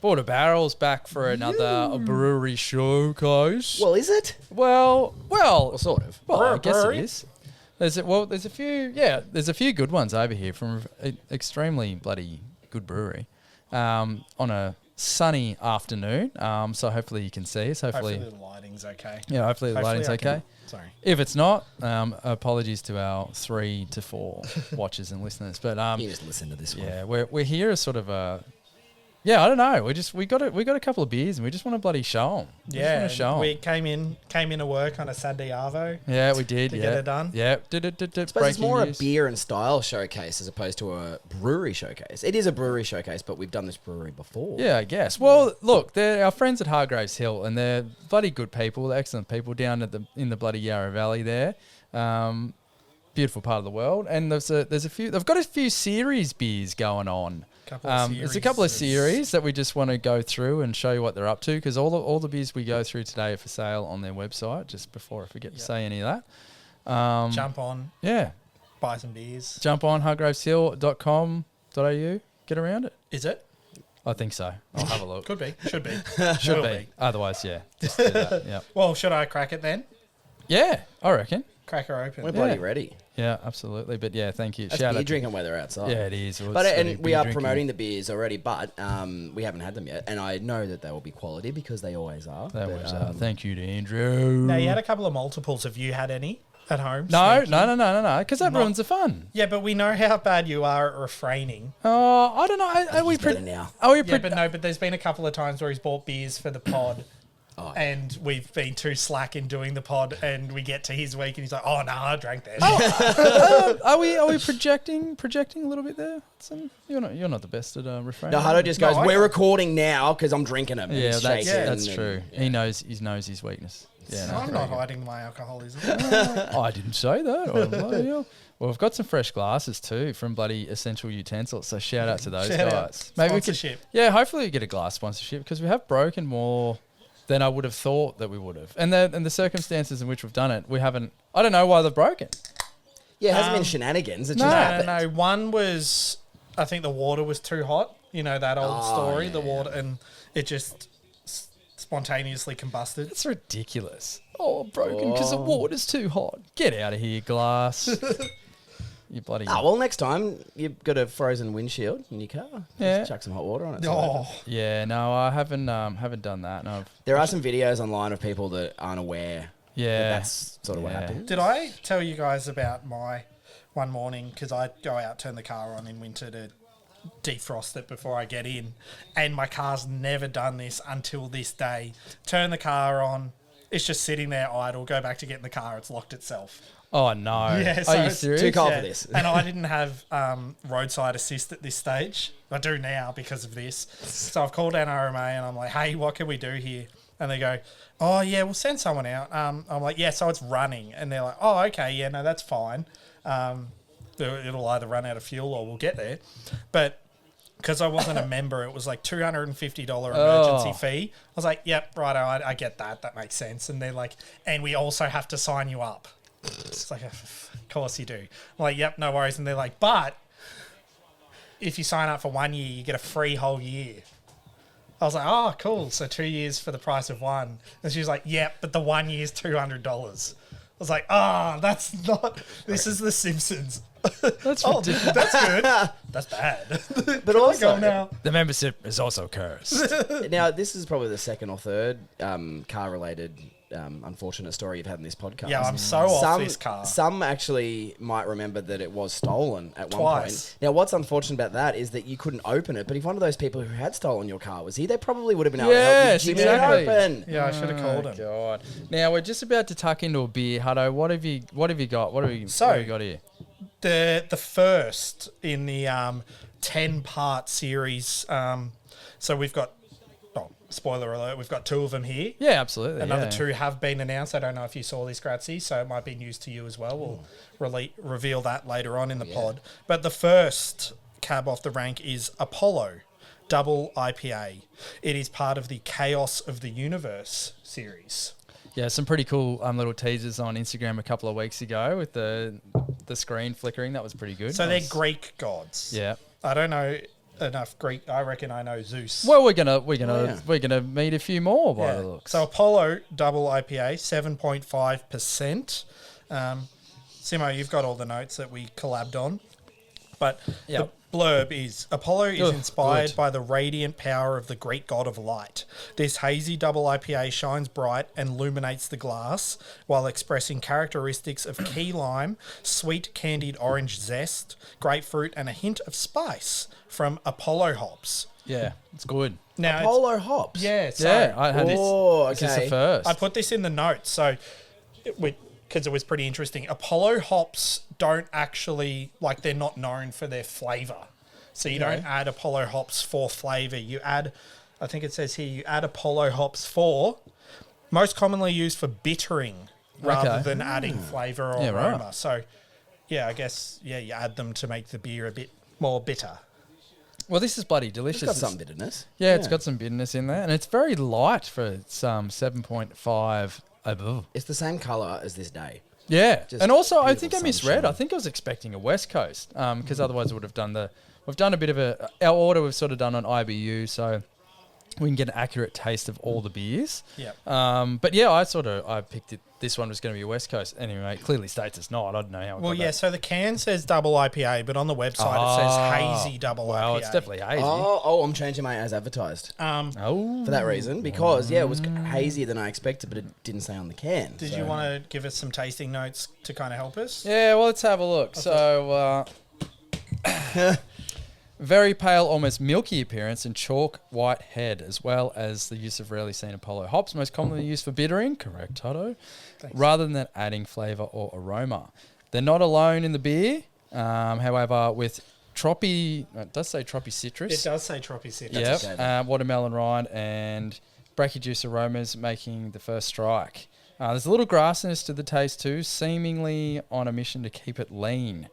bought a barrels back for another brewery showcase. Well, is it? Well, Sort of. Well, I guess brewery? it is. There's a few good ones over here from an extremely bloody good brewery on a sunny afternoon. So hopefully you can see us. Hopefully the lighting's okay. Yeah, hopefully the lighting's I okay. Sorry. If it's not, apologies to our 3 to 4 watchers and listeners. But You just listen to this one. yeah, we're here as sort of a. Yeah, I don't know. We got a couple of beers and we just want to bloody show them. Yeah, we came in to work on a Saturday Arvo. Yeah, we did. To yeah. get it done. Yeah. I suppose it's more a beer and style showcase as opposed to a brewery showcase. It is a brewery showcase, but we've done this brewery before. Yeah, I guess. Well, look, they're our friends at Hargreaves Hill, and they're bloody good people. They're excellent people down in the bloody Yarra Valley there. Beautiful part of the world, and there's a few. They've got a few series beers going on. There's a couple of series that we just want to go through and show you what they're up to, because all the beers we go through today are for sale on their website. Just before I forget to say any of that, Jump on, yeah, buy some beers. jump on hargraveshill.com.au. Get around it. Is it? I think so. I'll have a look. Could be. Should be. Should Will be. Otherwise, yeah. Just do that. Yeah. Well, should I crack it then? Yeah, I reckon. Crack her open. We're bloody ready. Yeah, absolutely. But yeah, thank you. That's Shout beer out drinking weather outside. Yeah, it is. But and we are promoting the beers already, but we haven't had them yet, and I know that they will be quality because they always are. Thank you to Andrew. Now, you had a couple of multiples. Have you had any at home? No, because that ruins the fun. Yeah, but we know how bad you are at refraining. Oh, I don't know. Are we better now? But there's been a couple of times where he's bought beers for the pod. And we've been too slack in doing the pod, and we get to his week, and he's like, "Oh no, I drank that." Are we projecting a little bit there? You're not the best at refraining. No, Hutto just goes, "We're recording now because I'm drinking them." Yeah, that's true. He knows his weakness. Yeah, no, I'm not hiding my alcoholism. I didn't say that. Well, we've got some fresh glasses too from bloody Essential Utensils, so shout out to those guys. Maybe sponsorship. Hopefully we get a glass sponsorship, because we have broken more than I would have thought that we would have. And the circumstances in which we've done it, we haven't... I don't know why they've broken. Yeah, it hasn't been shenanigans. It just happened. No. One was... I think the water was too hot. You know, that old story, the water, and it just spontaneously combusted. It's ridiculous. Oh, broken because the water's too hot. Get out of here, glass. You bloody... well, next time you've got a frozen windshield in your car. Just chuck some hot water on it. Yeah, no, I haven't done that. No, there are some videos online of people that aren't aware that that's sort of what happened. Did I tell you guys about my one morning, because I go out, turn the car on in winter to defrost it before I get in, and my car's never done this until this day. Turn the car on, it's just sitting there idle, go back to get in the car, it's locked itself. Oh, no. Yeah, so are you serious? Too cold for this. And I didn't have roadside assist at this stage. I do now because of this. So I've called down RMA and I'm like, hey, what can we do here? And they go, oh, yeah, we'll send someone out. I'm like, yeah, so it's running. And they're like, oh, okay, yeah, no, that's fine. It'll either run out of fuel or we'll get there. But because I wasn't a member, it was like $250 emergency fee. I was like, yep, righto, I get that. That makes sense. And they're like, and we also have to sign you up. It's like, of course you do. I'm like, yep, no worries. And they're like, but if you sign up for 1 year, you get a free whole year. I was like, oh, cool. So 2 years for the price of one. And she was like, yep, but the 1 year is $200. I was like, that's not, this is The Simpsons. That's ridiculous. That's good. That's bad. But also, now? The membership is also cursed. Now, this is probably the second or third car-related unfortunate story you've had in this podcast. Yeah, I'm so off this car. Some actually might remember that it was stolen at one Twice. point. Now, what's unfortunate about that is that you couldn't open it, but if one of those people who had stolen your car was here, they probably would have been able to help you. Exactly. Open. Yeah, I should have called him. God. Now, we're just about to tuck into a beer. Hutto, what have you got? What have you got here? The first in the 10-part series. So we've got, spoiler alert, we've got 2 of them here. Yeah, absolutely. Another 2 have been announced. I don't know if you saw this, Grazie, so it might be news to you as well. We'll reveal that later on in the pod. But the first cab off the rank is Apollo Double IPA. It is part of the Chaos of the Universe series. Yeah, some pretty cool little teasers on Instagram a couple of weeks ago with the screen flickering. That was pretty good. So they're Greek gods. Yeah. I don't know. enough Greek. I reckon I know Zeus. Well, we're gonna meet a few more by the looks. So Apollo double IPA, 7.5%. Simo, you've got all the notes that we collabed on, but the blurb is Apollo is inspired by the radiant power of the Greek god of light. This hazy double IPA shines bright and illuminates the glass while expressing characteristics of key lime, sweet candied orange zest, grapefruit, and a hint of spice from Apollo hops. Yeah, it's good. Now Apollo hops. Yeah, so I had this. This is the first. I put this in the notes, so because it was pretty interesting. Apollo hops don't actually, like, they're not known for their flavour. So you don't add Apollo hops for flavour. You add, I think it says here, you add Apollo hops for, most commonly used for bittering rather than adding flavour or aroma. Right. So, yeah, I guess, you add them to make the beer a bit more bitter. Well, this is bloody delicious. It's got some bitterness. Yeah, it's got some bitterness in there. And it's very light for some 7.5. It's the same colour as this day. Yeah. Just and also, I think I sunshine. misread. I think I was expecting a West Coast because otherwise I would have done we've done a bit of our order we've sort of done on IBU, so we can get an accurate taste of all the beers. Yeah. But yeah, I picked it. This one was going to be a West Coast. Anyway, it clearly states it's not. I don't know how it got that. So the can says double IPA, but on the website it says hazy double IPA. Well, it's definitely hazy. I'm changing my as advertised. For that reason, because it was hazier than I expected, but it didn't say on the can. Did you want to give us some tasting notes to kind of help us? Yeah, well, let's have a look. Okay. So, very pale, almost milky appearance and chalk white head, as well as the use of rarely seen Apollo hops, most commonly used for bittering, correct, Toto, rather than adding flavour or aroma. They're not alone in the beer, however, with it does say Tropi citrus. It does say Tropi citrus. Yep, watermelon rind and bracky juice aromas making the first strike. There's a little grassiness to the taste too, seemingly on a mission to keep it lean.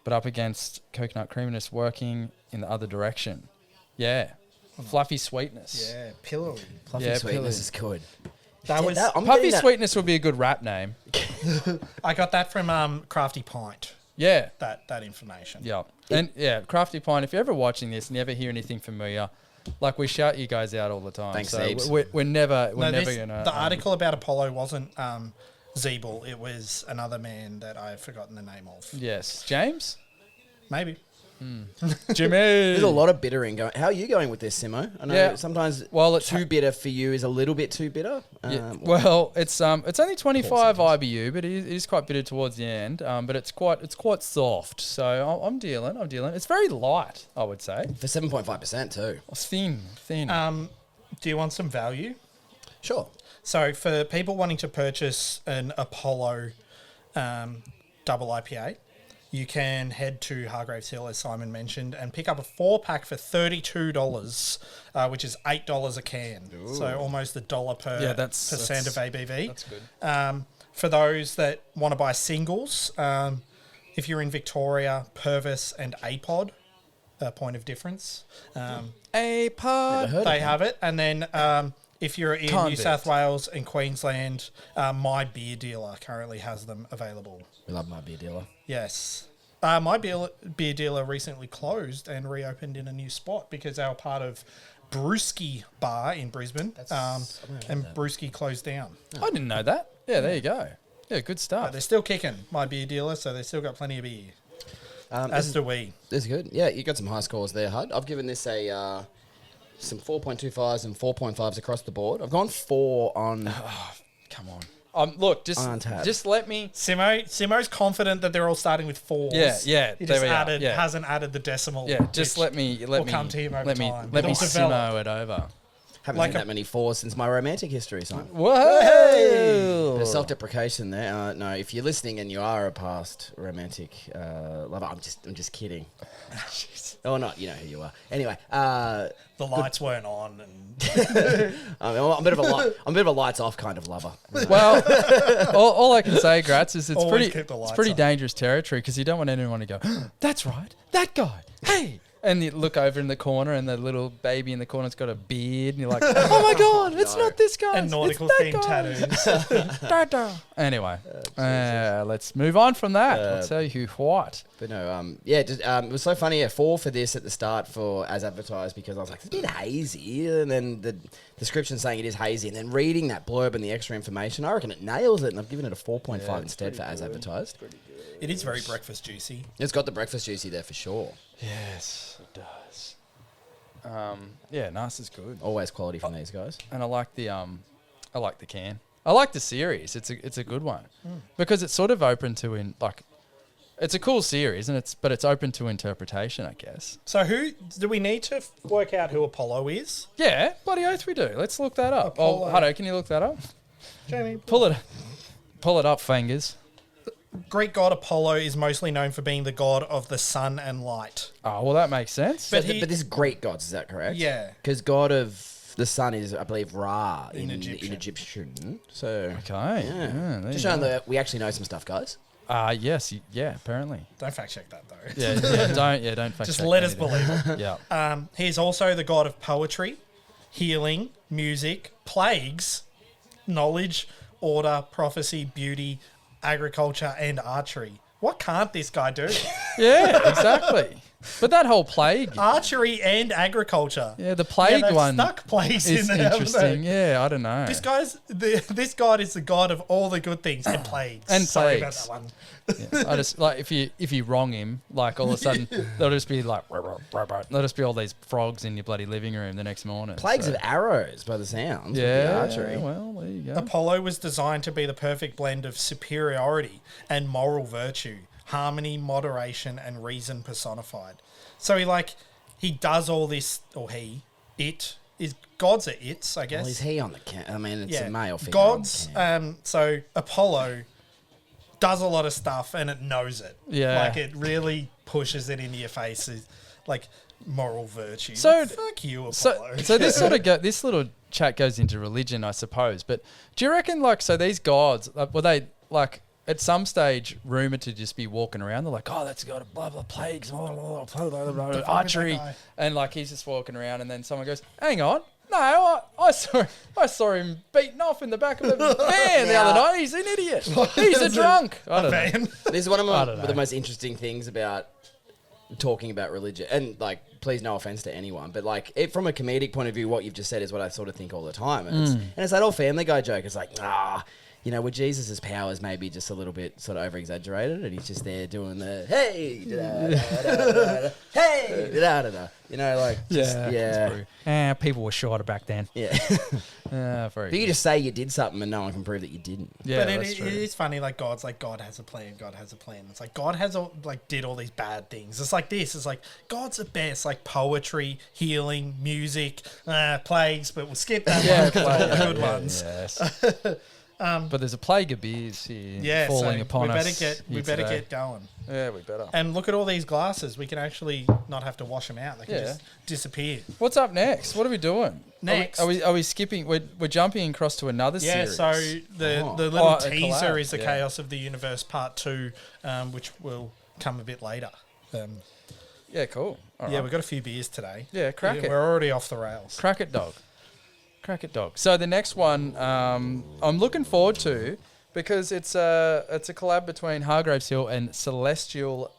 But up against coconut creaminess working in the other direction. Yeah. Fluffy sweetness. Yeah, pillowy. Fluffy sweetness is good. Puffy sweetness would be a good rap name. I got that from Crafty Pint. Yeah. That information. Yeah. And Crafty Pint, if you're ever watching this and you ever hear anything familiar, like we shout you guys out all the time. Thanks, so Zeebs. we're never going to... The article about Apollo wasn't... Zeeble, it was another man that I've forgotten the name of. Yes. James? Maybe. Jimmy! There's a lot of bittering going. How are you going with this, Simo? I know sometimes it's too bitter for you is a little bit too bitter. Well, it's only 25 IBU, but it is quite bitter towards the end. But it's quite soft. So I'm dealing. It's very light, I would say. For 7.5% too. It's thin. Do you want some value? Sure. So for people wanting to purchase an Apollo double IPA, you can head to Hargreaves Hill, as Simon mentioned, and pick up a 4-pack for $32, which is $8 a can. Ooh. So almost $1 per percent of ABV. That's good. For those that want to buy singles, if you're in Victoria, Purvis and Apod, point of difference. Apod. They have it. And then... if you're in New South Wales and Queensland, My Beer Dealer currently has them available. We love My Beer Dealer. Yes. My beer dealer recently closed and reopened in a new spot because they were part of Brewski Bar in Brisbane. And Brewski closed down. I didn't know that. Yeah, there you go. Yeah, good stuff. But they're still kicking, My Beer Dealer, so they've still got plenty of beer. As do we. That's good. Yeah, you got some high scores there, Hud. I've given this some 4.25s and 4.5s across the board. I've gone 4 on... come on. Look, just let me... Simo's confident that they're all starting with 4s. Yeah. He just hasn't added the decimal. Yeah, just let me come to him over time. Let me Simo it over. Haven't had that many 4s since my romantic history, Simon. Whoa! Bit of self-deprecation there. No, if you're listening and you are a past romantic lover, I'm just kidding. Or not, you know who you are. Anyway, the lights weren't on, and I'm a bit of a lights off kind of lover. Well, all I can say, Gratz, is it's pretty off. dangerous territory because you don't want anyone to go, that's right, that guy, hey. And you look over in the corner, and the little baby in the corner's got a beard, and you're like, "Oh my god, it's not this guy." And nautical themed tattoos. Anyway, let's move on from that. I'll tell you what. But no, it was so funny. 4 for this at the start for as advertised because I was like, it's a bit hazy, and then the description saying it is hazy, and then reading that blurb and the extra information, I reckon it nails it, and I've given it a 4.5 instead for as advertised. It is very breakfast juicy. It's got the breakfast juicy there for sure. Yes, it does. Nice is good. Always quality from these guys. And I like the can. I like the series. It's a good one because it's sort of open to it's a cool series, but it's open to interpretation, I guess. So who do we need to work out who Apollo is? Yeah, bloody oath we do. Let's look that up. Apollo. Oh, Hutto, can you look that up? Jamie, Pull it up, fingers. Greek god Apollo is mostly known for being the god of the sun and light. Oh, well, that makes sense. But But this is Greek gods, is that correct? Yeah. Because god of the sun is, I believe, Ra In in Egyptian. Egyptian. So, Okay. yeah. there Just you showing go. that we actually know some stuff, guys. Yes, apparently. Don't fact check that though. Don't fact Just check let us anything. believe it. Yeah. He is also the god of poetry, healing, music, plagues, knowledge, order, prophecy, beauty, agriculture, and archery. What can't this guy do? Yeah, exactly. But that whole plague, Archery and agriculture. the plague they've one stuck plagues in is there. haven't interesting. they? Yeah, I don't know. This god is the god of all the good things and plagues. And Sorry plagues. about that one. Yeah, I just like if you wrong him, like all of a sudden there'll just be like there'll just be all these frogs in your bloody living room the next morning. Plagues so. of arrows, by the sounds. with the Yeah, archery. well, there you go. Apollo was designed to be the perfect blend of superiority and moral virtue, harmony, moderation, and reason personified. So he does all this, or gods are its, I guess. Well, is he on the can? I mean, it's a male figure. Gods. On the can. So Apollo does a lot of stuff and it knows it. Yeah. Like it really pushes it into your face. Like moral virtue. So- fuck you, Apollo. So this sort of this little chat goes into religion, I suppose. But do you reckon so these gods were they at some stage rumored to just be walking around? They're like, oh, that's got a blah blah plagues, blah, blah, blah, blah, blah, blah, archery, and he's just walking around, and then someone goes, hang on. No, I saw him beaten off in the back of a van the other night. He's an idiot. He's a drunk. I don't know. This is one of I don't know. the most interesting things about talking about religion. And, please no offense to anyone, but, from a comedic point of view, what you've just said is what I sort of think all the time. And it's that old Family Guy joke. It's with Jesus' powers maybe just a little bit sort of over-exaggerated, and he's just there doing the, hey, da-da-da-da-da, hey, da-da-da-da. People were shorter back then. Yeah. Very But you good. just say you did something and no one can prove that you didn't. Yeah, But that's it true. is funny, God has a plan, God has a plan. It's like God has did all these bad things. It's like this. It's like God's the best, poetry, healing, music, plagues, but we'll skip that one. 'Cause all the good ones. Yes. But there's a plague of beers here Yeah, falling so upon we better us. we here better today. get going. Yeah, we better. And look at all these glasses. We can actually not have to wash them out. They can Yeah. just disappear. What's up next? What are we doing? Next. Are we skipping? We're jumping across to another Yeah, series. so the little Oh, a teaser collab, is the yeah. Chaos of the Universe Part 2, which will come a bit later. Yeah, cool. All Yeah, right. we've got a few beers today. Yeah, crack it. We're already off the rails. Crack it, dog. Crack it, dog. So the next one I'm looking forward to because it's a collab between Hargreaves Hill and Celestial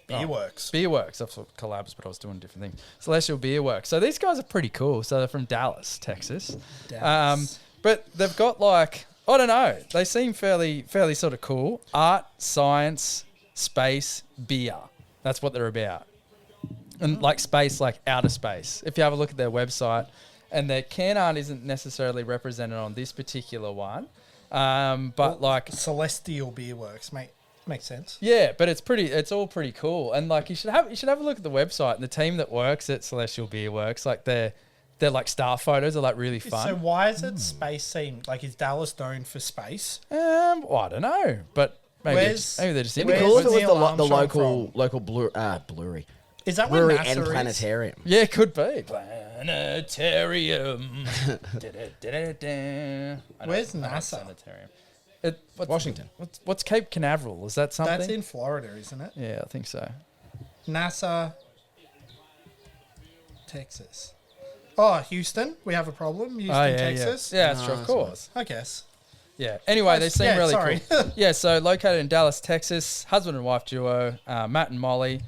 Beerworks. Beerworks. I've thought collabs, but I was doing different things. Celestial Beerworks. So these guys are pretty cool. So they're from Dallas, Texas. Dallas. But they've got I don't know. They seem fairly sort of cool. Art, science, space, beer. That's what they're about. And space, outer space. If you have a look at their website, and their can art isn't necessarily represented on this particular one, but Celestial Beerworks, makes sense. yeah, but it's all pretty cool. And you should have a look at the website and the team that works at Celestial Beerworks. Their staff photos are really fun. So why is it space themed? Is Dallas known for space? Well, I don't know, but maybe they're just It'd be into cool it. if it was Neil the Armstrong local brewery. Is that where Brewery NASA and is? planetarium. Yeah, it could be. Planetarium. Da-da-da-da-da. Where's I know NASA? Planetarium. Washington. What's Cape Canaveral? Is that something? That's in Florida, isn't it? Yeah, I think so. NASA Texas. Oh, Houston. We have a problem. Houston, Oh, yeah, Texas. Yeah, that's true, of Nice course. I guess. Yeah. Anyway, they seem Yeah, really sorry. cool. Yeah, so located in Dallas, Texas, husband and wife duo, Matt and Molly.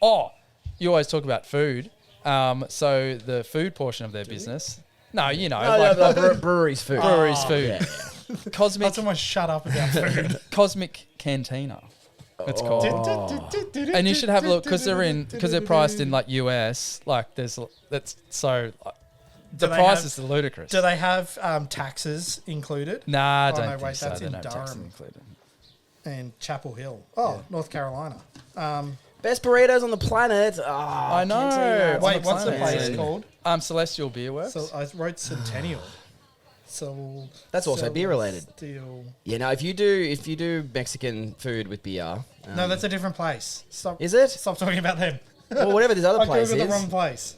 Oh, you always talk about food. So the food portion of their business. No, you know, brewery's food. brewery's food. Yeah. Cosmic That's almost shut up about food. Cosmic Cantina. It's called. And you should have a look because they're priced in like US. Like the price is ludicrous. Do they have taxes included? Nah, I Oh, don't no, think wait, so. that's They in don't have taxes Durham. included. And Chapel Hill. Oh, North Carolina. Best burritos on the planet. I know. Cantina. Wait, what's the planet. place called? Celestial Beerworks. So I wrote Centennial. So That's also beer related. Celestial. Yeah, no, if you do Mexican food with beer, No, that's a different place. Stop. is it? Stop talking about them. Well, whatever this other I place googled is. the wrong place.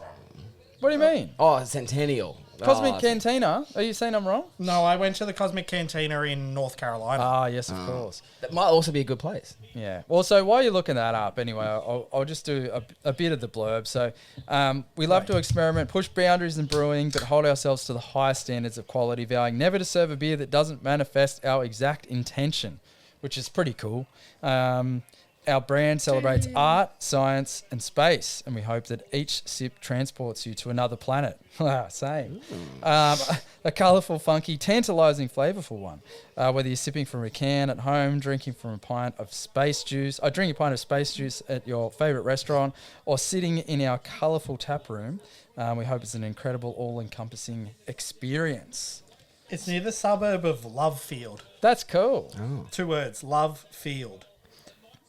What do you mean? Oh, Centennial. Cosmic Oh, Cantina? Are you saying I'm wrong? No, I went to the Cosmic Cantina in North Carolina. Ah, yes, of course. That might also be a good place. Yeah. Well, so while you're looking that up, anyway, I'll just do a bit of the blurb. So, we love to experiment, push boundaries in brewing, but hold ourselves to the highest standards of quality, vowing never to serve a beer that doesn't manifest our exact intention, which is pretty cool. Our brand celebrates art, science, and space, and we hope that each sip transports you to another planet. Same. A colourful, funky, tantalising, flavourful one. Whether you're sipping from a can at home, drinking from a pint of space juice, drink a pint of space juice at your favourite restaurant, or sitting in our colourful tap room, we hope it's an incredible, all-encompassing experience. It's near the suburb of Lovefield. That's cool. 2 words, Lovefield.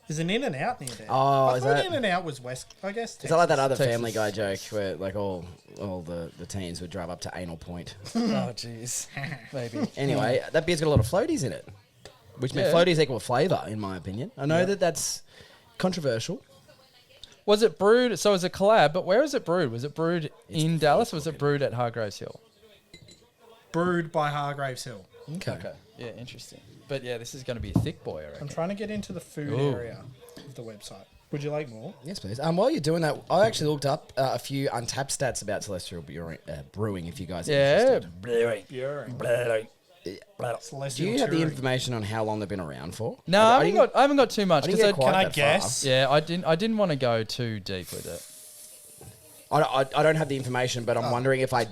There's an In-N-Out near there. Oh, I is thought that- In-N-Out was West, I guess. Is that like that other Texas. Family Guy joke where like all the teens would drive up to Anal Point? Oh, jeez. Maybe. Anyway, that beer's got a lot of floaties in it, which means Yeah. floaties equal flavour, in my opinion. I know that's controversial. Was it brewed? So it was a collab, but where was it brewed? Was it brewed in Dallas or was it brewed at Hargreaves Hill? Brewed by Hargreaves Hill. Okay. Yeah, interesting. But yeah, this is going to be a thick boy, I I'm reckon. trying to get into the food Ooh. area of the website. Would you like more? Yes, please. While you're doing that, I actually looked up a few untapped stats about Celestial Brewing, if you guys are Yeah, interested. brewing. Celestial Do you have the Touring. information on how long they've been around for? No, I haven't got too much I didn't because get quite Can I that guess? yeah, I didn't want to go too deep with it. I don't have the information, but I'm wondering if I...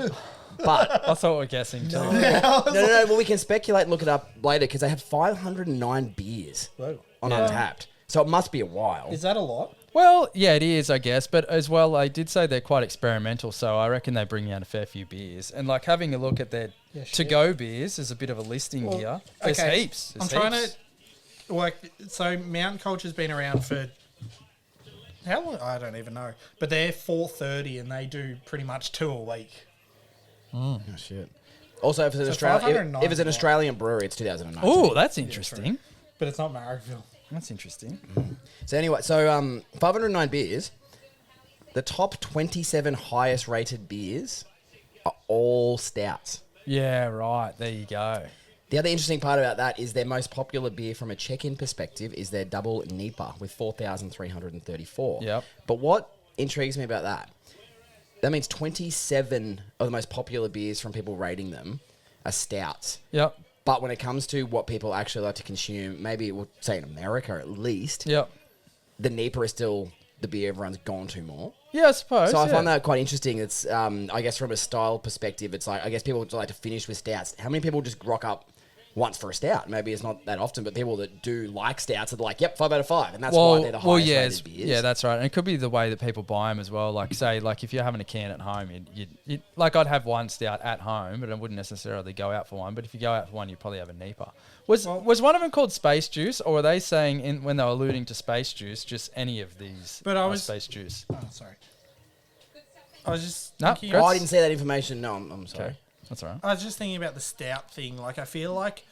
But... I thought we were guessing too. No. Well, we can speculate and look it up later because they have 509 beers Whoa. on Yeah. Untapped. So it must be a while. Is that a lot? Well, yeah, it is, I guess. But as well, I did say they're quite experimental, so I reckon they bring out a fair few beers. And like having a look at their Yeah, shit. to-go beers is a bit of a listing Well, here. There's okay, heaps. I'm trying to work. So Mountain Culture's been around for how long? I don't even know. But they're 4:30 and they do pretty much 2 a week. Oh, shit. Also, if it's, So if 509 it's an is Australian brewery, it's 2019. Oh, that's interesting. But it's not Marrickville. That's interesting. So anyway, 509 beers. The top 27 highest rated beers are all stouts. Yeah, right. There you go. The other interesting part about that is their most popular beer from a check-in perspective is their double Nipa with 4,334. Yep. But what intrigues me about that means 27 of the most popular beers from people rating them are stouts. Yep. But when it comes to what people actually like to consume, maybe we'll say in America at least, Yep. the Nipa is still the beer everyone's gone to more. Yeah, I suppose. So I yeah. find that quite interesting. It's, I guess, from a style perspective, it's like, I guess people like to finish with stouts. How many people just rock up once for a stout? Maybe it's not that often, but people that do like stouts are like, yep, 5 out of 5. And that's why they're the highest yeah, rated beers. yeah, that's right. And it could be the way that people buy them as well. Like, say, like if you're having a can at home, you'd like I'd have one stout at home, but I wouldn't necessarily go out for one. But if you go out for one, you'd probably have a Nipa. Was one of them called Space Juice, or were they saying when they were alluding to Space Juice, just any of these? But I was- Space Juice. Oh, sorry. I was just No, thinking. Oh, I didn't see that information. No, I'm sorry. Okay, that's all right. I was just thinking about the stout thing. Like, I feel like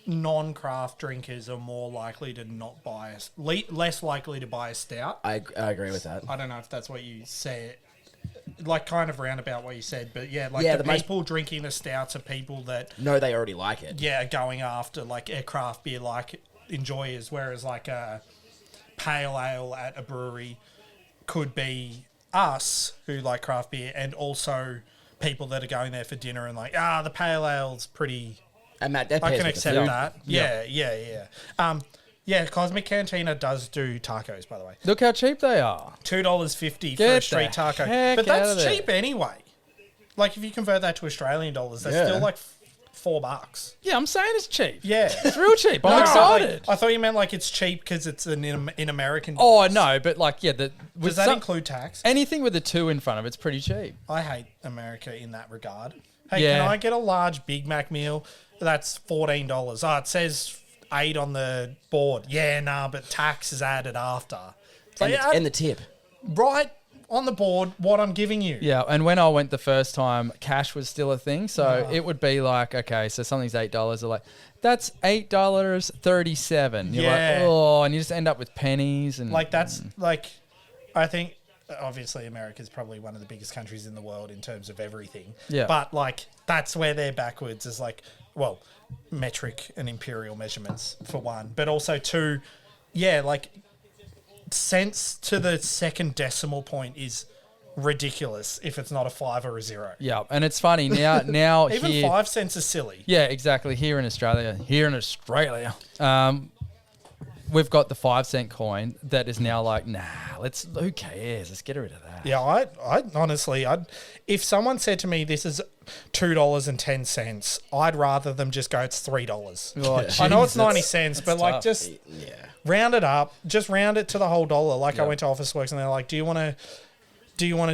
non-craft drinkers are more likely to not buy less likely to buy a stout. I agree with that. I don't know if that's what you said, like kind of roundabout what you said, but yeah, like Yeah, the the most- people drinking the stouts are people that No, they already like it. are going after like a craft beer like enjoyers, whereas like a pale ale at a brewery could be us who like craft beer and also people that are going there for dinner and like, the pale ale's pretty... And Matt, that I pairs can with the accept food. that. Yeah. Cosmic Cantina does do tacos, by the way. Look how cheap they are. $2.50 for Get a street the taco. heck But out that's of there. cheap anyway. Like, if you convert that to Australian dollars, that's Yeah. still like $4. Yeah, I'm saying it's cheap. Yeah. It's real cheap. I'm No, excited. I thought you meant like it's cheap because it's in American Oh, dollars. no, but like, yeah. Does that include tax? Anything with a 2 in front of it's pretty cheap. I hate America in that regard. Hey, Yeah. can I get a large Big Mac meal? That's $14. Oh, it says 8 on the board. Yeah, nah, but tax is added after. It's And, like, and the tip. right on the board what I'm giving you. Yeah, and when I went the first time, cash was still a thing. So it would be like, okay, so something's $8. They're like, that's $8.37. You're Yeah. like, oh, and you just end up with pennies and Like, that's like, I think obviously America's probably one of the biggest countries in the world in terms of everything. Yeah. But like, that's where they're backwards is like, well, metric and imperial measurements for one, but also two, like cents to the second decimal point is ridiculous if it's not a 5 or a 0. yeah, and it's funny now Even here, 5 cents is silly. Yeah, exactly. Here in Australia, we've got the 5-cent coin that is now like, nah, who cares? Let's get rid of that. Yeah, I honestly, if someone said to me this is $2.10, I'd rather them just go it's $3. Oh, I know it's Jesus. 90 cents, but like tough. just Yeah. round it up, just round it to the whole dollar. Like I Yeah. went to Officeworks and they're like, do you want to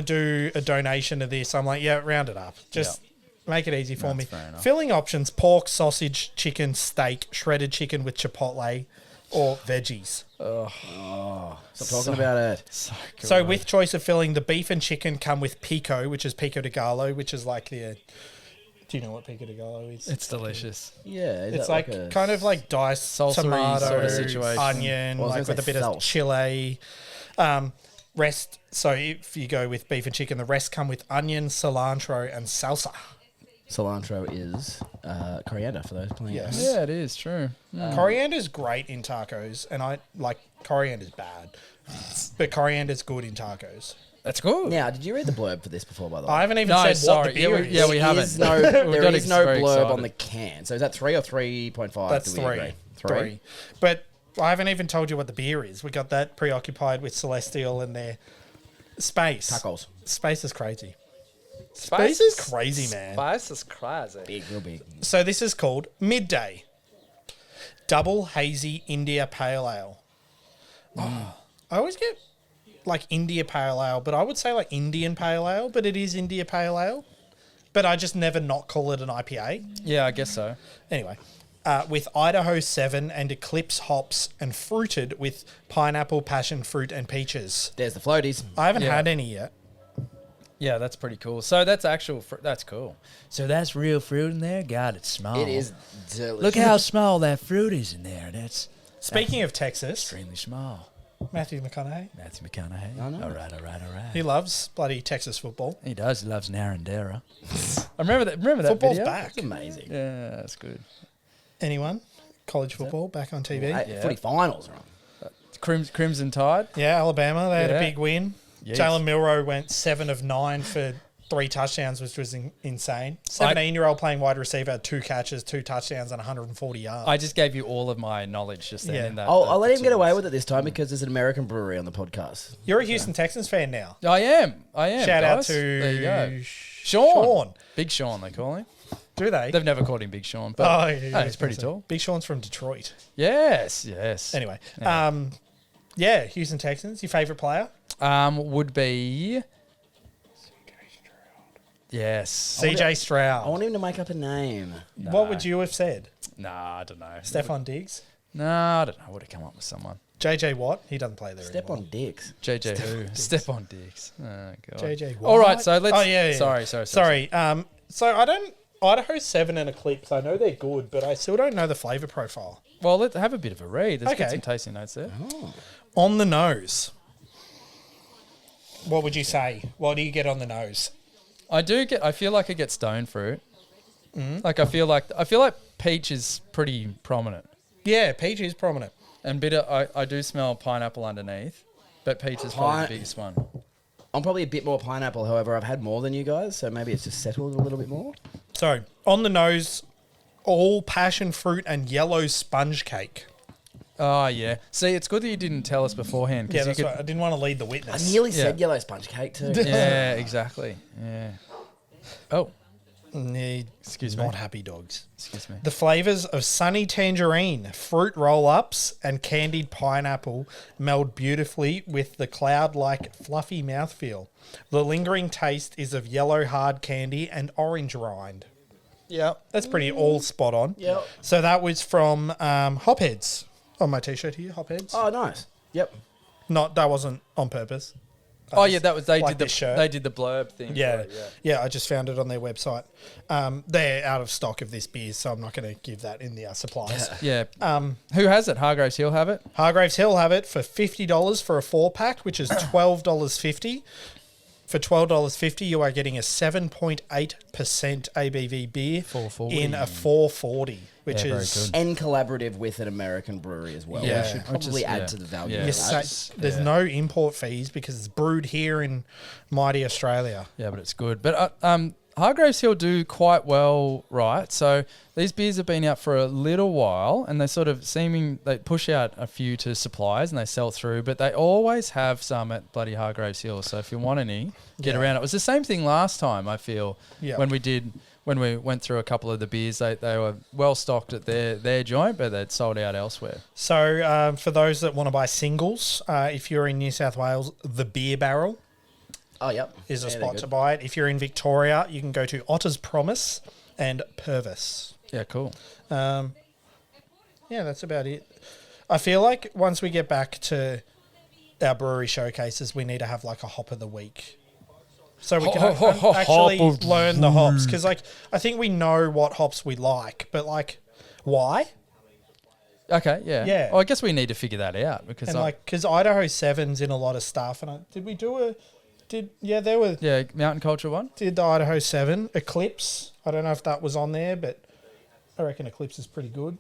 do a donation to this? I'm like, yeah, round it up. Just make it easy for me. fair enough. Filling options: pork, sausage, chicken, steak, shredded chicken with chipotle, or veggies. Stop talking about it. So, good. So with choice of filling, the beef and chicken come with pico, which is pico de gallo, which is like the... do you know what pico de gallo is? It's delicious. Yeah. is It's that like a kind of like diced salsa-y tomato, sort of situation. onion, Well, I was like gonna with a say bit of sauce. chili. So if you go with beef and chicken, the rest come with onion, cilantro, and salsa. cilantro is coriander for those playing. Yes. Yeah, it is true. Coriander's great in tacos, and I like coriander's bad, but coriander's good in tacos. That's good. Now, did you read the blurb for this before, by the way? I haven't even No, said sorry. what the beer is. Yeah, we There haven't. is no, We there got is no very blurb excited. on the can. So is that 3 or 3.5? That's Do we 3. agree? 3. But I haven't even told you what the beer is. We got that preoccupied with Celestial and their space. Tacos. Space is crazy. Space is crazy, man. Spice is crazy. Big, real big. So this is called Midday Double Hazy India Pale Ale. Oh, I always get like India Pale Ale, but I would say like Indian Pale Ale, but it is India Pale Ale. But I just never not call it an IPA. Yeah, I guess so. Anyway, with Idaho 7 and Eclipse hops and fruited with pineapple, passion fruit, and peaches. There's the floaties. I haven't Yeah. had any yet. Yeah, that's pretty cool. So that's actual. That's cool. So that's real fruit in there. God, it's small. It is delicious. Look how small that fruit is in there. That's Speaking of Texas, extremely small. Matthew McConaughey, Matthew McConaughey. I know. All right. he loves bloody Texas football. He does. He loves Narendera. I remember that. Remember that Football's video? back. It's amazing. Yeah, that's good. Anyone? College football back on TV. Hey, Yeah. Footy finals are on. Crimson Tide. Yeah, Alabama, they had a Yeah. big win. Yes. Jalen Milroe went 7 of 9 for 3 touchdowns, which was insane. 17-year-old playing wide receiver, 2 catches, 2 touchdowns, and 140 yards. I just gave you all of my knowledge just then. Yeah. In that, I'll let him get away it. with it this time because there's an American brewery on the podcast. You're a Houston Texans fan now. I am. Shout out guys. to There you go. Sean. Big Sean, they call him. Do they? They've never called him Big Sean, but yeah, he's pretty tall. Big Sean's from Detroit. Yes. Anyway, Yeah. Houston Texans. Your favourite player? Would be yes. CJ I Stroud. want him to make up a name. What would you have said? Nah, I don't know. Stephon Diggs? Nah, I don't know. I would have come up with someone. JJ Watt? He doesn't play there Step anymore. on dicks. JJ who? Step on dicks. Oh god. JJ Watt. All right, so let's. Oh, yeah. Sorry. Sorry. So I don't... Idaho 7 and Eclipse, I know they're good, but I still don't know the flavour profile. Well, let's have a bit of a read. Let's get Okay. some tasting notes there. On the nose. What would you say? What do you get on the nose? I feel like I get stone fruit. Like I feel like peach is pretty prominent, Yeah, peach is prominent. and I do smell pineapple underneath, but peach is probably the Pine- biggest one. I'm probably a bit more pineapple. However, I've had more than you guys, so maybe it's just settled a little bit more. So, on the nose, all passion fruit and yellow sponge cake. Oh, yeah. See, it's good that you didn't tell us beforehand. 'Cause Yeah, you that's could, right. I didn't want to lead the I witness. nearly said yellow sponge cake too. Yeah, exactly. Yeah. Oh, Excuse me. Not happy dogs. excuse me. The flavors of sunny tangerine, fruit roll-ups, and candied pineapple meld beautifully with the cloud-like fluffy mouthfeel. The lingering taste is of yellow hard candy and orange rind. Yeah, that's pretty all spot on. Yep. So that was from Hopheads on my t-shirt here. Hopheads. Oh, nice. Yep. That wasn't on purpose. Oh, yeah, that was they like did the this shirt. they did the blurb thing. Yeah, for it, yeah. I just found it on their website. They're out of stock of this beer, so I'm not going to give that in the supplies. Yeah. Who has it? Hargreaves Hill have it? Hargreaves Hill have it for $50 for a 4-pack, which is $12.50. For $12.50, you are getting a 7.8% ABV beer 440. in a 440, which Yeah, very is... good. And collaborative with an American brewery as well. Yeah, We should which probably is- add yeah. to the value. Yeah. of Yes, that. so there's no import fees because it's brewed here in mighty Australia. Yeah, but it's good. But Hargreaves Hill do quite well, right? So these beers have been out for a little while, and they sort of they push out a few to suppliers and they sell through, but they always have some at bloody Hargreaves Hill. So if you want any, get Yeah. around. It was the same thing last time, I feel, Yeah. when we went through a couple of the beers. They were well stocked at their joint, but they'd sold out elsewhere. So for those that want to buy singles, if you're in New South Wales, the Beer Barrel Oh, yep. is a Yeah, they're spot good. to buy it. If you're in Victoria, you can go to Otter's Promise and Purvis. Yeah, cool. Yeah, that's about it. I feel like once we get back to our brewery showcases, we need to have like a hop of the week. So we can actually Hop of learn the hops. Because like, I think we know what hops we like, but like, why? Okay, yeah. Yeah. Well, I guess we need to figure that out because And like, because Idaho 7's in a lot of stuff. And there were... yeah, Mountain Culture one. Did the Idaho 7. Eclipse. I don't know if that was on there, but I reckon Eclipse is pretty good.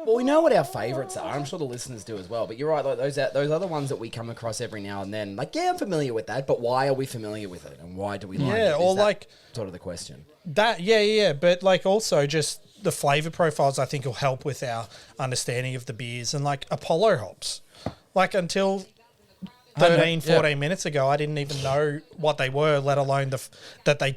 Well, we know what our favourites are. I'm sure the listeners do as well. But you're right, like those other ones that we come across every now and then. Like, yeah, I'm familiar with that, but why are we familiar with it, and why do we like it? Yeah, Is or that like sort of the question. that. Yeah. But like also just the flavour profiles, I think will help with our understanding of the beers and like Apollo hops. Like until 13, 14 minutes ago, I didn't even know what they were, let alone that they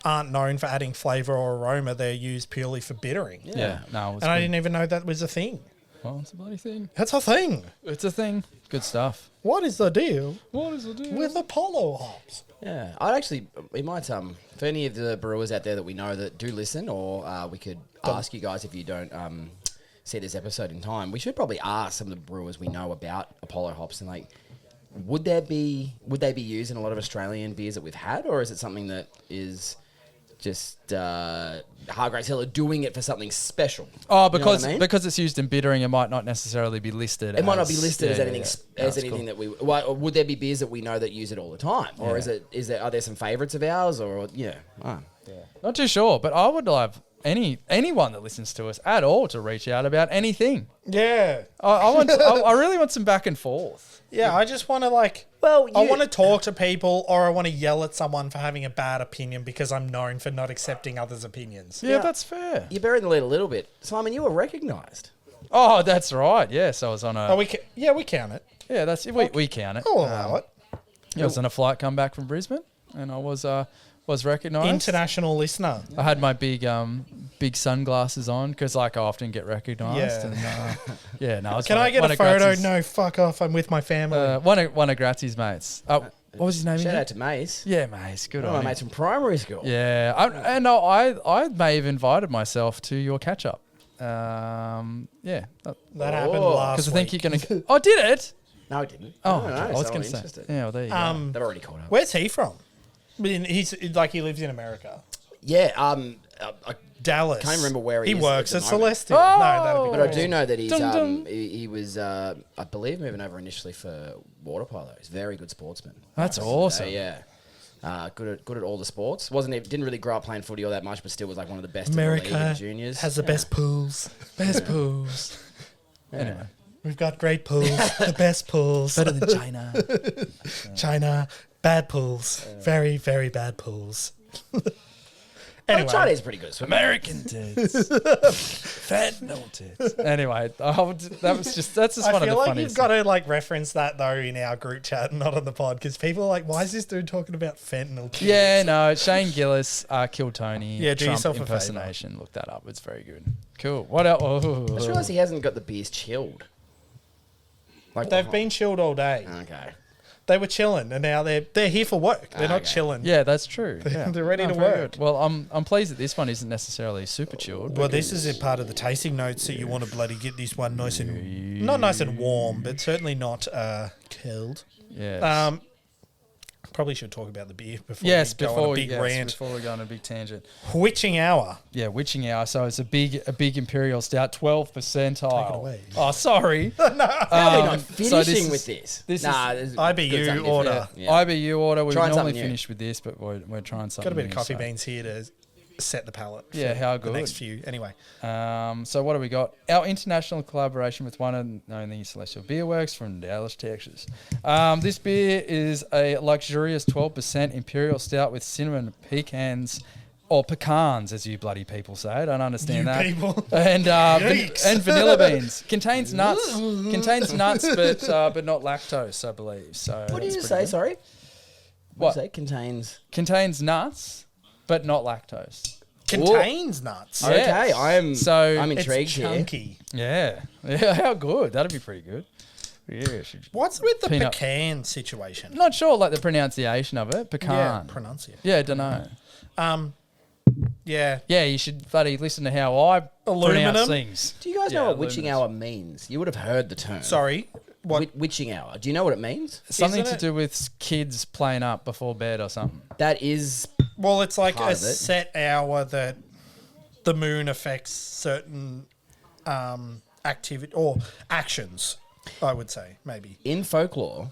aren't known for adding flavour or aroma. They're used purely for bittering. Yeah. No, And I didn't even know that was a thing. Well, it's a bloody thing. That's a thing. It's a thing. Good stuff. What is the deal What is the deal? with Apollo hops? Yeah, we might, for any of the brewers out there that we know that do listen, or we could ask you guys if you don't see this episode in time, we should probably ask some of the brewers we know about Apollo hops and like, would they be used in a lot of Australian beers that we've had, or is it something that is just Hargreaves Hill are doing it for something special? Oh, You know what because I mean? because it's used in bittering, it might not necessarily be listed. It might not be listed as yeah, anything yeah. as That's anything cool. that we. Why, or would there be beers that we know that use it all the time, or are there some favourites of ours, or yeah? Oh. Not too sure, but I would love anyone that listens to us at all to reach out about anything. Yeah. I really want some back and forth. Yeah, I just want to like... Well, I want to talk to people, or I want to yell at someone for having a bad opinion because I'm known for not accepting others' opinions. Yeah, that's fair. You're burying the lead a little bit, Simon. You were recognised. Oh, that's right. Yes, I was on a. Oh, we count it. Yeah, that's we count it. I'll allow it. I was on a flight come back from Brisbane, and I was recognised. International listener. I had my big sunglasses on because like I often get recognised. Yeah. And, I was Can one I of- get one a of photo? Gratz's- No, fuck off. I'm with my family. one of Gratzy's mates. What was his name? Shout again? out to Mace. Yeah, Mace. Good One of on my him. mates from primary school. Yeah, I may have invited myself to your catch up. Yeah, that happened Oh. last because I week. think you're gonna. Oh, did it? No, it didn't. Oh, No, okay. no, I was so gonna say. interested. Yeah, well, there you go. They've already caught up. Where's he from? I mean, he lives in America. Yeah, I Dallas. can't remember where he he is works at at the moment. Celestial. No, that'd be But I crazy. do know that he's Dum, dum. he was I believe moving over initially for water polo. He's a very good sportsman. That's awesome. Yeah. Good at all the sports. Didn't really grow up playing footy all that much, but still was like one of the best in the America league in juniors. has the best pools. Best pools. Anyway, We've got great pools, the best pools. Better than China. China, bad pools, very, very bad pools. Anyway, Chinese is pretty good. American tits. Fentanyl tits. Anyway, that's just I one of feel the like funniest. you've got to like reference that though in our group chat and not on the pod because people are like, why is this dude talking about fentanyl tits? Yeah, no, Shane Gillis, Kill Tony, Yeah, do Trump yourself a favour. impersonation. Look that up. It's very good. Cool. What else? Oh. I just realised he hasn't got the beers chilled. Like They've been chilled all day. Okay. They were chilling, and now they're here for work. They're not Okay. chilling. Yeah, that's true. Yeah. They're ready to very work. good. Well, I'm pleased that this one isn't necessarily super chilled. Well, this is a part of the tasting notes that you want to bloody get this one nice and not nice and warm, but certainly not cold. Yes. Probably should talk about the beer before Yes, we go on a big rant. before we go on a big tangent. Witching Hour. Yeah, witching hour. So it's a big imperial stout, 12 percentile. Take it away. Oh, sorry. How are we not so finishing this with is- this? this is this is IBU good, something order. different. Yeah. IBU order. We Trying normally something new. finish with this, but we're trying something. Got a bit of new, coffee so. beans here to set the palate. Yeah, for how the good. next few. Anyway, So what do we got? Our international collaboration with one and only Celestial Beerworks from Dallas, Texas. This beer is a luxurious 12% imperial stout with cinnamon, pecans, or pecans, as you bloody people say. I don't understand You that. people. And Yikes. and vanilla beans. Contains nuts. Contains nuts, but not lactose, I believe. So What did that's you pretty say? good. Sorry. What? Did you say? Contains. Contains nuts, but not lactose. contains nuts. Yeah. Okay, I'm So- intrigued It's here. chunky. Yeah. Yeah, how good. That'd be pretty good. Yeah. What's with the Peanut. pecan situation? Not sure, like the pronunciation of it. Pecan. Yeah, pronunciate. Yeah, don't know. Yeah. Yeah, you should bloody listen to how I Aluminum? pronounce things. Do you guys Yeah, know what witching luminous. hour means? You would have heard the term. Sorry. What? Witching hour. Do you know what it means? Something Isn't to it- do with kids playing up before bed or something. That is Well, it's like Part a of it. set hour that the moon affects certain activity or actions. I would say maybe. in folklore.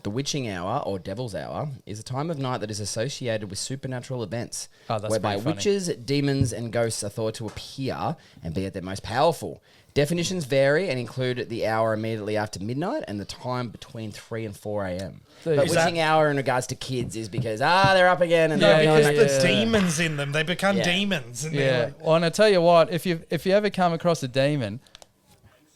The witching hour or devil's hour is a time of night that is associated with supernatural events, Oh, that's whereby pretty funny. witches, demons, and ghosts are thought to appear and be at their most powerful. Definitions vary and include the hour immediately after midnight and the time between 3 and 4 a.m. So But is witching hour in regards to kids is because, they're up again and Yeah, they're going Because back the to sleep. demons in them, they become Yeah. demons. And Yeah. they're like, Well, and I tell you what, if you ever come across a demon,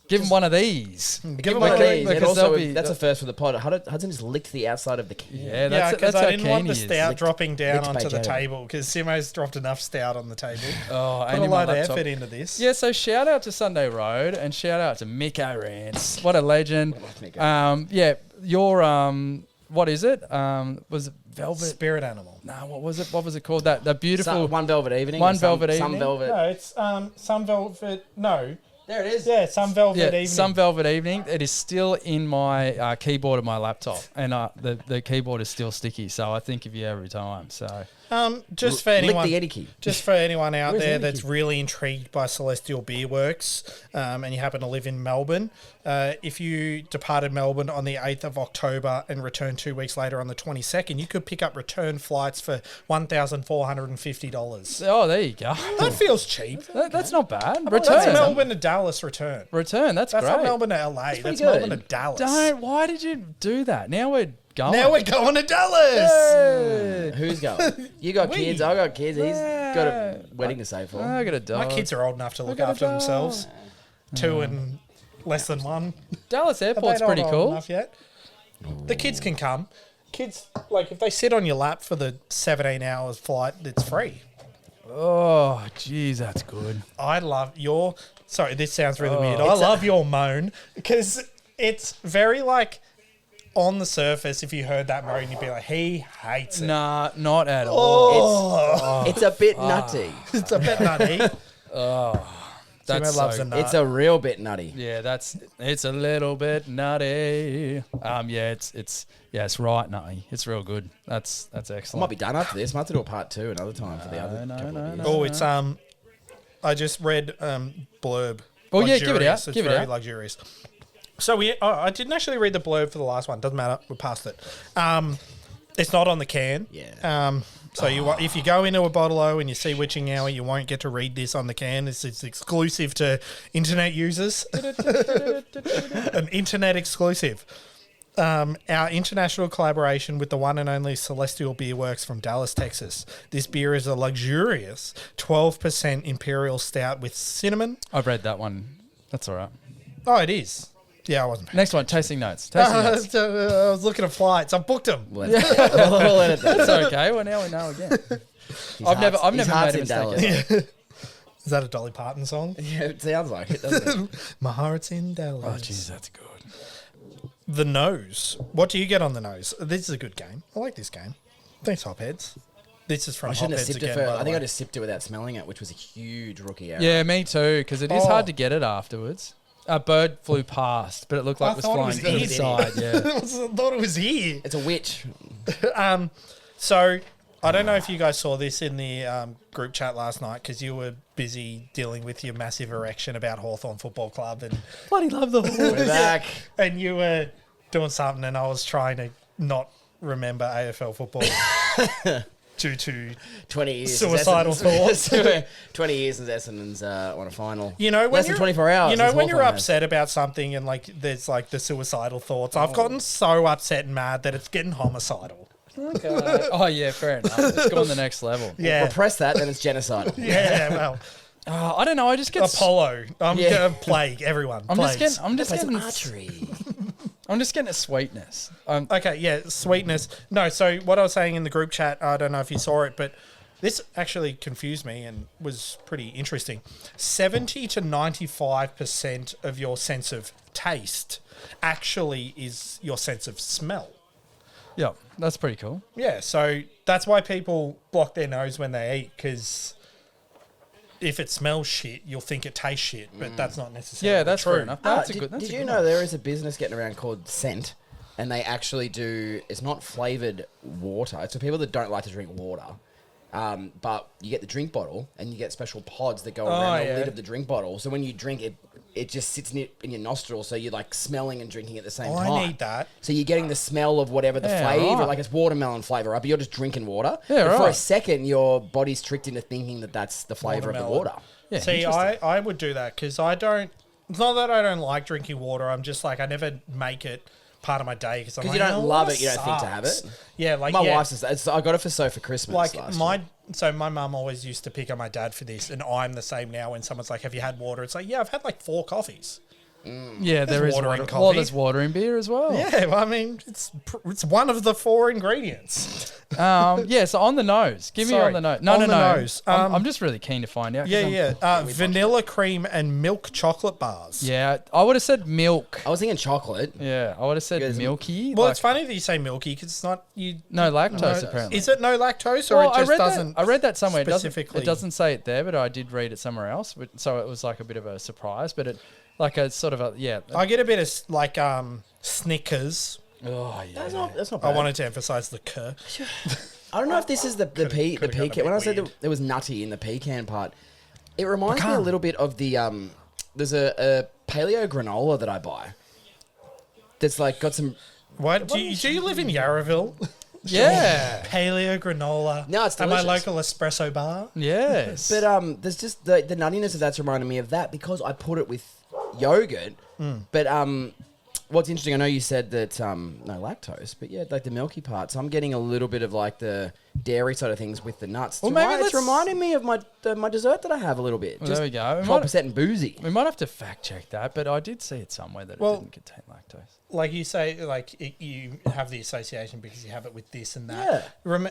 give him one of these. give them One of a these. And because also, they'll be- that's a first for the pod. Hudson just licked the outside of the can. Yeah, yeah, that's because how I didn't want keen the he is. stout dropping down licked by onto the Jaden. table because Simo's dropped enough stout on the table. Oh, Put and a in my lot of laptop. effort into this. Yeah, so shout out to Sunday Road and shout out to Miko Rants. What a legend. Miko. Yeah, your what is it? Was it Velvet? Spirit animal. No, what was it? What was it called? That beautiful. One Velvet Evening. One or some- Velvet Some Evening? Velvet. No, it's some velvet. No, There it is. yeah, some velvet Yeah, evening. Some Velvet Evening. It is still in my keyboard of my laptop, and the keyboard is still sticky. So I think of you every time. So Just for Lick anyone, the Eddie key. just for anyone out Where's there Eddie that's Key? really intrigued by Celestial Beerworks, and you happen to live in Melbourne, if you departed Melbourne on the 8th of October and returned 2 weeks later on the 22nd, you could pick up return flights for $1,450. oh, there you go. That feels cheap. That's not bad. That's Return. Melbourne to Dallas return. Return. That's That's great. not Melbourne to LA. That's pretty Melbourne good. to Dallas. Don't. Why did you do that? Now we're going. Now we're going to Dallas. Hey. Who's going? You got We. kids. I got kids. He's got Yeah. a wedding to save for. I got a dog. My kids are old enough to look got a after dog. themselves. 2 and less than 1. Dallas But Airport's they're not pretty old cool. enough yet. The kids can come. Kids, like, if they sit on your lap for the 17 hours flight, it's free. Oh, jeez, that's good. I love your... Sorry, this sounds really weird. I It's a- love your moan because it's very, like, on the surface, if you heard that moan, you'd be like, he hates it. Nah, not at all. Oh, It's a bit nutty. it's a bit nutty. That's Simo loves so a nut. It's a real bit nutty. Yeah, it's a little bit nutty. Yeah, it's right nutty. It's real good. That's I excellent. might be done after this. Might have to do a part 2 another time for the other no, couple no, of no. years. Oh, it's I just read blurb. Oh, yeah, give it Luxurious. out, It's give it very out. luxurious. So I didn't actually read the blurb for the last one. Doesn't matter. We're past it. It's not on the can. Yeah. So if you go into a bottle-o and you see witching hour, you won't get to read this on the can. It's exclusive to internet users. An internet exclusive. Our international collaboration with the one and only Celestial Beerworks from Dallas, Texas. This beer is a luxurious 12% Imperial Stout with cinnamon. I've read that one. That's all right. Oh, it is. Yeah, I wasn't. Next one, tasting notes. Tasting notes. I was looking at flights. I've booked them. We'll edit that. That's okay. Well, now we know again. I've never made a mistake. Is that a Dolly Parton song? Yeah, it sounds like it, doesn't it? My heart's in Dallas. Oh, jeez, that's good. The nose. What do you get on the nose? This is a good game. I like this game. Thanks, Hopheads. This is from I shouldn't have Hopheads sipped it again, first. by the I think way. I just sipped it without smelling it, which was a huge rookie error. Yeah, me too, because it is hard to get it afterwards. A bird flew past, but it looked like it was flying to the side. Yeah. I thought it was here. It's a witch. So I don't know if you guys saw this in the group chat last night because you were busy dealing with your massive erection about Hawthorn Football Club and Bloody love the We're back. and you were doing something and I was trying to not remember AFL football due to 20 years. suicidal thoughts. 20 years since Essendon's won a final. You know, when less than 24 hours. You know, since when you're Hawthorn has. upset about something and like there's like the suicidal thoughts. I've gotten so upset and mad that it's getting homicidal. Okay. Oh, yeah, fair enough. It's gone the next level. Yeah. Repress that, then it's genocidal. Yeah, well, Oh, I don't know. I just get... Apollo. I'm Yeah. gonna plague everyone. I'm just Plagues. getting archery. I'm just getting a sweetness. Okay, yeah, sweetness. No, so what I was saying in the group chat, I don't know if you saw it, but this actually confused me and was pretty interesting. 70 to 95% of your sense of taste actually is your sense of smell. Yeah, that's pretty cool. Yeah, so that's why people block their nose when they eat, because if it smells shit, you'll think it tastes shit, but that's not necessarily Yeah, that's true. fair enough. That's a good. Did That's a you good know one. there is a business getting around called Scent, and they actually do, it's not flavoured water. It's for people that don't like to drink water. But you get the drink bottle, and you get special pods that go around the lid of the drink bottle. So when you drink it, it just sits in your nostrils, so you're like smelling and drinking at the same time. I need that. So you're getting the smell of whatever the Yeah, flavour, right. like it's watermelon flavour, right? But you're just drinking water. Yeah, But for a right. second, your body's tricked into thinking that that's the flavour of the Watermelon. water. Yeah, See, I would do that because I don't. It's not that I don't like drinking water. I'm just like I never make it part of my day because I'm Because like, you don't "Oh, love this it, you don't think to have sucks." it. Yeah, like My yeah, wife's just, I got it for for Christmas. like last my. year. So my mum always used to pick on my dad for this, and I'm the same now. When someone's like, "Have you had water?" It's like, "Yeah, I've had like 4 coffees." Yeah, there is water in water. coffee. Well, there's water in beer as well. Yeah, well, I mean, it's one of the 4 ingredients. Yeah. So on the nose, give me Sorry, on the nose. No, on no, the no. nose. I'm just really keen to find out. 'cause I'm- Vanilla cream and milk chocolate bars. Yeah, I would have said milk. I was thinking chocolate. Yeah, I would have said Because- milky. Well, like, it's funny that you say milky because it's not you. no lactose No, apparently. Is it no lactose or Well, it just I read doesn't? That, I read that somewhere. specifically. It doesn't say it there, but I did read it somewhere else. But, so it was like a bit of a surprise. But it, like a sort of a I get a bit of like Snickers. Oh yeah. That's not I bad. wanted to emphasize the "k." I don't know if this is the Could've pecan. gotten a bit When I said weird. there was nutty in the pecan part, it reminds me a Pecan. little bit of the there's a paleo granola that I buy. That's like got some. What do you live in Yarraville? Yeah. Paleo granola. No, it's at my delicious. local espresso bar. Yes. But there's just the nuttiness of that's reminding me of that because I put it with yogurt. But what's interesting, I know you said that no lactose, but yeah, like the milky part. So I'm getting a little bit of like the dairy side of things with the nuts. Well, It's maybe it's let's- reminding me of my dessert that I have a little bit. Well, there we go. We 12% and boozy. we might have to fact check that, but I did see it somewhere that Well- it didn't contain lactose. Like you say, like you have the association because you have it with this and that. Yeah.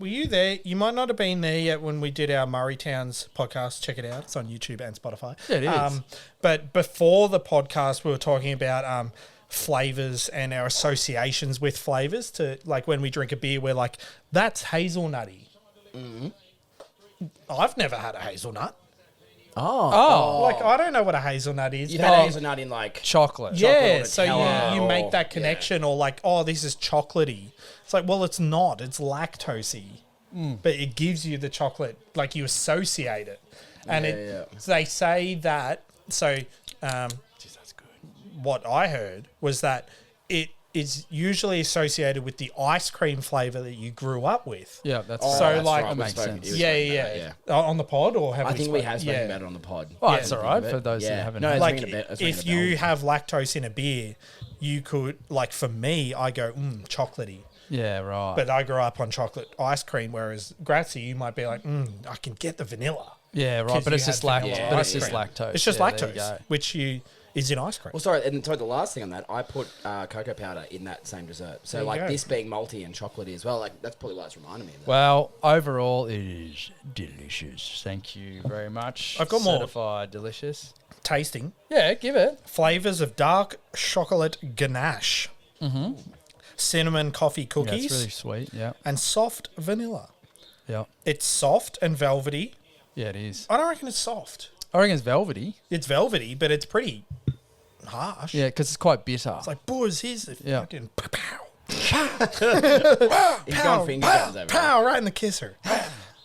Were you there? You might not have been there yet when we did our Murray Towns podcast. Check it out. It's on YouTube and Spotify. Yeah, it is. But before the podcast, we were talking about flavors and our associations with flavors. To like when we drink a beer, we're like, that's hazelnutty. I've never had a hazelnut. Oh, Like I don't know what a hazelnut is. You've but- had hazelnut in like chocolate. yeah, or so Nutella you make or- that connection, or like, oh, this is chocolatey. It's like, well, it's not. It's lactosey, but it gives you the chocolate, like you associate it, and so they say that. So, Jeez, that's good. what I heard was that it is usually associated with the ice cream flavour that you grew up with. Yeah, that's Oh, So, that's like- right. That We've makes spoken- sense. we've spoken about that, On the pod, or have I we think we spoken- have spoken about it on the pod. Well, Yeah. that's all right for those Yeah. who haven't. No, had it's it. Like, ringing a bell- it's if ringing a you bell. have lactose in a beer, you could, like, for me, I go, chocolatey. Yeah, right. But I grew up on chocolate ice cream, whereas Grazie, you might be like, I can get the vanilla. yeah, right. 'Cause But you it's just had lactose. vanilla But ice it's just cream. lactose. It's just Yeah, there you lactose, go. which is in ice cream. Well, sorry, and so the last thing on that, I put cocoa powder in that same dessert. So, There you like, go. this being malty and chocolatey as well, like, that's probably why it's reminding me of that. Well, overall, it is delicious. Thank you very much. I've got more. Certified delicious. Tasting Yeah, give it. flavours of dark chocolate ganache, cinnamon coffee Yeah, cookies, it's really sweet. Yeah, and soft vanilla. yeah, It's soft and velvety. yeah. It is. I don't reckon it's soft. I reckon it's velvety. It's velvety, but it's pretty harsh. Yeah, because it's quite bitter. It's like, boys, here's the Yeah. fucking pow, He's pow, going finger pow, guns over pow, right in the kisser.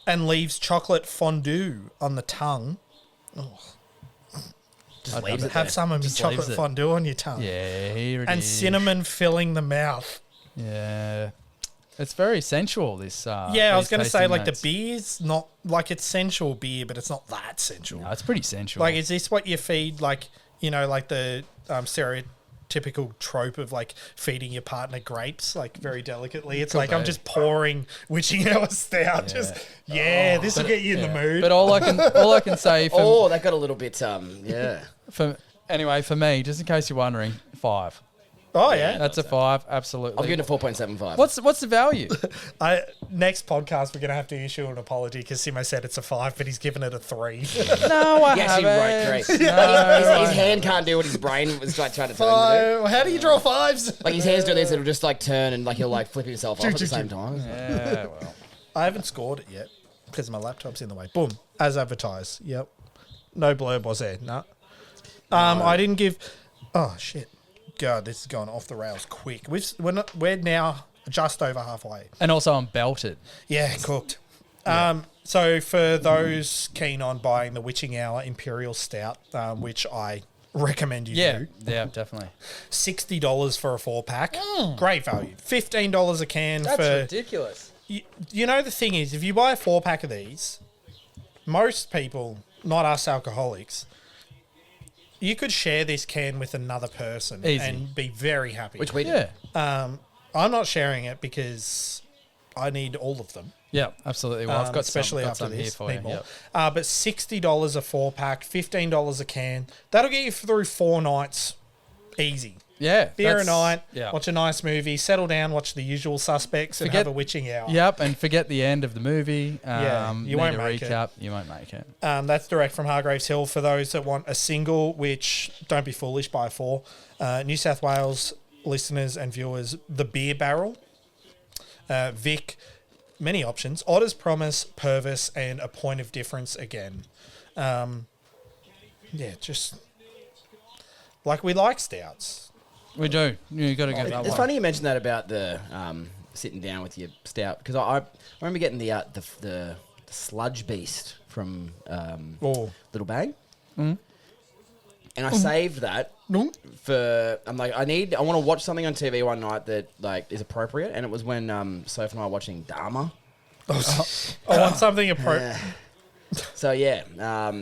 And leaves chocolate fondue on the tongue. Just leaves it Have there. some of your Just leaves chocolate it. fondue on your tongue. Yeah, here it is. And cinnamon filling the mouth. Yeah, it's very sensual. This. Yeah, I was these going to say, tasting like, notes. the beer's not, like, it's sensual beer, but it's not that sensual. No, it's pretty sensual. Like, is this what you feed, like, you know, like the stereotypical trope of, like, feeding your partner grapes, like, very delicately? It's Could like, I'm be. just pouring witching hour stout. Just, this will get you in the Yeah. mood. But all I can say for Oh, that got a little bit, yeah. for me, just in case you're wondering, 5. oh, yeah. That's a 5, absolutely. I'm giving it 4.75. What's the value? Next podcast, we're going to have to issue an apology because Simo said it's a 5, but he's given it a 3. No, I Yes, he haven't. wrote 3. No, His hand can't do what his brain was like trying to tell him to do. How do you draw 5s? Like, his hands do this, it'll just, like, turn and, like, he'll, like, flip himself off at the same time. Yeah, well. I haven't scored it yet because my laptop's in the way. Boom. As advertised. Yep. No blurb was there. No. I didn't give... Oh, shit. God, this is going off the rails quick. We're now just over halfway. And also I'm belted. Yeah, cooked. So for those keen on buying the Witching Hour Imperial Stout, which I recommend you Yeah, do, yeah, definitely. $60 for a 4-pack. Great value. $15 a can That's for... ridiculous. You know, the thing is, if you buy a 4-pack of these, most people, not us alcoholics, you could share this can with another person Easy. and be very happy. Which we do. Yeah. I'm not sharing it because I need all of them. Yeah, absolutely. Well, I've got especially some, got after some here this. for you. Need more. Yep. But $60 a 4-pack, $15 a can. That'll get you through 4 nights easy. Yeah. Beer a that's- night, Yeah. watch a nice movie, settle down, watch The Usual Suspects, and Forget- have a witching hour. Yep, and forget the end of the movie. Yeah, you need won't a make it. recap. You won't make it. That's direct from Hargreaves Hill for those that want a single, which don't be foolish, buy 4. New South Wales listeners and viewers, the Beer Barrel, Vic, many options, Otter's Promise, Purvis, and A Point of Difference again. Just like we like stouts. We do. You got to go that It's way. funny you mentioned that about the sitting down with your stout, because I remember getting the sludge beast from Oh. Little Bang, Mm. and I saved that for. I'm like, I want to watch something on TV one night that like is appropriate, and it was when Soph and I were watching Dharma. I want something appropriate. So yeah,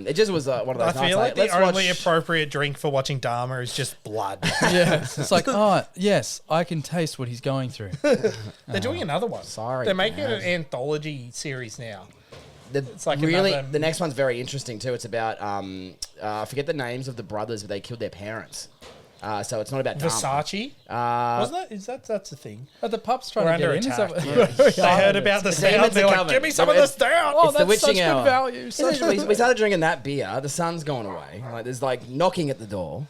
it just was one of those. I nights feel like the let's only watch- appropriate drink for watching Dharma is just blood. Yeah. It's like, oh, yes, I can taste what he's going through. They're doing another one. sorry, They're making guys. an anthology series now. It's like really another- the next one's very interesting too. It's about I forget the names of the brothers, but they killed their parents. So it's not about Dharma. Versace? Wasn't that? That's the thing. But the pup's We're trying to under get in. attack. Is They heard about the It's stout. demons They're are like, coming. give me some So of the it's- stout. Oh, It's the that's such witching good hour. value. Such We started drinking that beer. The sun's gone away. Like there's like knocking at the door.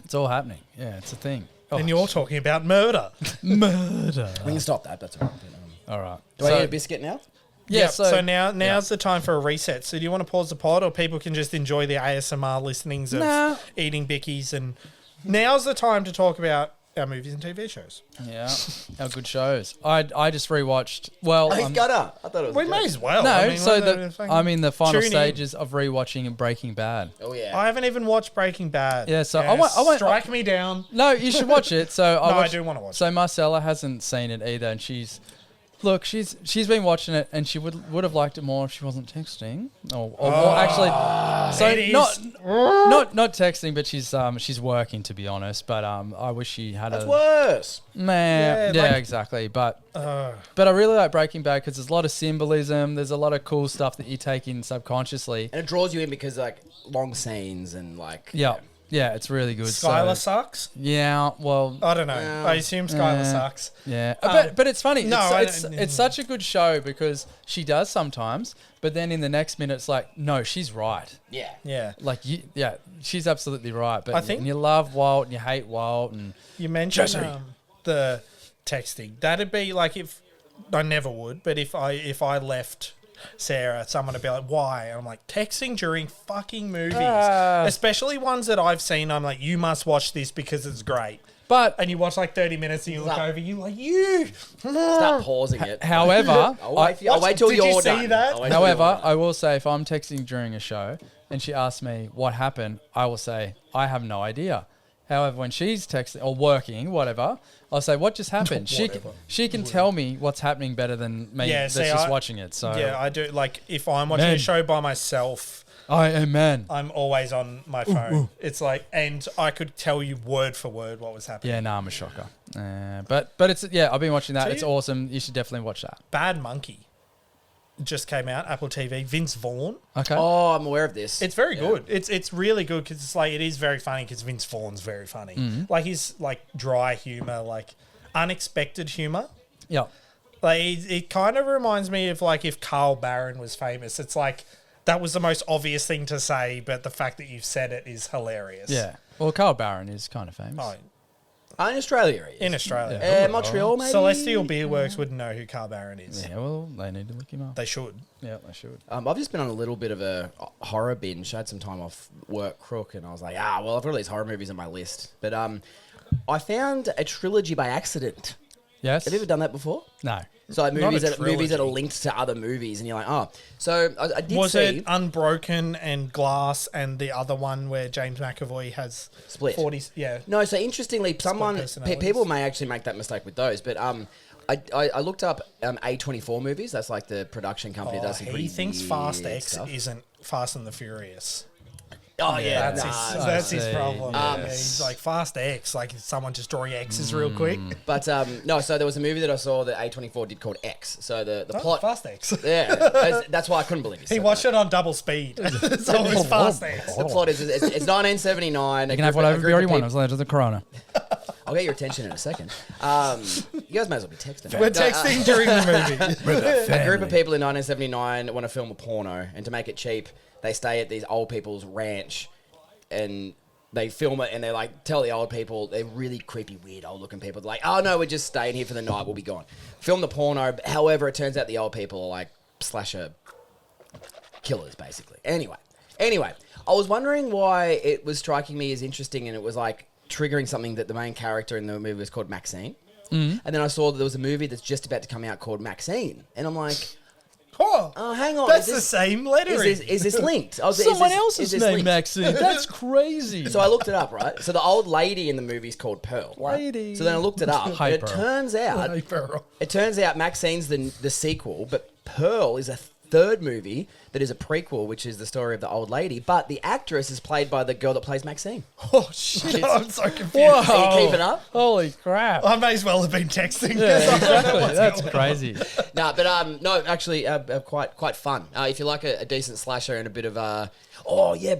It's all happening. Yeah, it's a thing. Oh, And you're talking about murder. murder. We can stop that. That's all right. All right. Do I eat a biscuit now? Yeah. Yep, so now's the time for a reset. So do you want to pause the pod, or people can just enjoy the ASMR listenings of Nah. eating bickies? And now's the time to talk about our movies and TV shows. Yeah, our good shows. I just rewatched. Well, He's gonna. I thought it was. We a may joke. as well. no. I mean, I'm in the final tune in. stages of rewatching Breaking Bad. Oh yeah. I haven't even watched Breaking Bad. Yeah, so I won't- strike me down. No, you should watch it. So I do want to watch So Marcella hasn't seen it either, and she's been watching it, and she would have liked it more if she wasn't texting, or more actually. So it is. not texting, but she's working, to be honest. But I wish she had That's worse. man. Yeah, Yeah, like- exactly. But I really like Breaking Bad because there's a lot of symbolism. There's a lot of cool stuff that you take in subconsciously. And it draws you in because like long scenes and like. Yeah, it's really good. Skylar So, sucks. yeah, well, I don't know. I assume Skylar sucks. yeah, Um, but it's funny. no, It's such a good show because she does sometimes, but then in the next minute it's like, no, she's right. Yeah. Yeah. Like she's absolutely right. But I think- and you love Walt and you hate Walt and You mentioned Jesse. the texting. That'd be like if I never would, but if I left Sarah, someone would be like, "Why?" And I'm like, texting during fucking movies, especially ones that I've seen. I'm like, "You must watch this because it's great." but And you watch like 30 minutes and you look Stop. over, you like, you. Start pausing it. however, I'll wait till Did you're you see done. that? I'll wait till you're however, done. I will say if I'm texting during a show and she asks me what happened, I will say I have no idea. However, when she's texting or working, whatever, I'll say, what just happened? She can tell me what's happening better than me Yeah, that's see, just watching it. So Yeah, I do. Like if I'm watching a Man. show by myself, I am man. I'm always on my phone. It's like, and I could tell you word for word what was happening. Yeah, no, I'm a shocker. But it's I've been watching that. So It's you- awesome. You should definitely watch that. Bad Monkey just came out, Apple TV. Vince Vaughn. Okay. Oh, I'm aware of this. It's very good. It's really good because it's like it is very funny because Vince Vaughn's very funny. Like he's like dry humor, like unexpected humor. Yeah. Like it kind of reminds me of like if Carl Barron was famous. It's like that was the most obvious thing to say, but the fact that you've said it is hilarious. Yeah. Well, Carl Barron is kind of famous. Oh, in Australia. He is. in Australia. Yeah. Montreal, maybe. Celestial Beerworks wouldn't know who Carl Barron is. Yeah, well, they need to look him up. They should. Yeah, they should. I've just been on a little bit of a horror binge. I had some time off work, crook, and I was like, well, I've got all these horror movies on my list. But I found a trilogy by accident. Yes? Have you ever done that before? No. So like Not movies a that are trilogy. linked to other movies, and you're like, oh. So I did Was see it Unbroken and Glass and the other one where James McAvoy has Split. 40? Yeah. No, so interestingly, personalities. people may actually make that mistake with those, but I looked up A24 movies. That's like the production company that does some he pretty thinks weird Fast X stuff. isn't Fast and the Furious. Oh yeah, That's his see. problem. Yeah. Yeah, he's like Fast X, like someone just drawing X's real quick. But no, so there was a movie that I saw that A24 did called X. So the plot, Fast X. yeah, that's why I couldn't believe it. He watched it on double speed. So it was Fast X. The plot is it's 1979. You can have whatever you already want. I was like, to the Corona. I'll get your attention in a second. You guys may as well be texting. We're texting during the movie. A group of people in 1979 want to film a porno, and to make it cheap, they stay at these old people's ranch, and they film it, and they like tell the old people, they're really creepy, weird, old-looking people. They're like, "Oh no, we're just staying here for the night. We'll be gone." Film the porno. However, it turns out the old people are like slasher killers, basically. Anyway, I was wondering why it was striking me as interesting, and it was like triggering something that the main character in the movie was called Maxine. And then I saw that there was a movie that's just about to come out called Maxine, and I'm like, Oh, hang on, that's is the this, same lettering. is this linked? I was, Someone is else's this name, linked? Maxine. That's crazy. So I looked it up, right? So the old lady in the movie is called Pearl. Lady. So then I looked it up. Hi, and it Pearl. turns out Maxine's the sequel, but Pearl is a third movie that is a prequel, which is the story of the old lady. But the actress is played by the girl that plays Maxine. Oh, shit. I'm so confused. Whoa. Are you keeping up? Holy crap. I may as well have been texting. Yeah, 'cause I don't know exactly. what's That's going crazy. No, but no, actually, quite fun. If you like a decent slasher and a bit of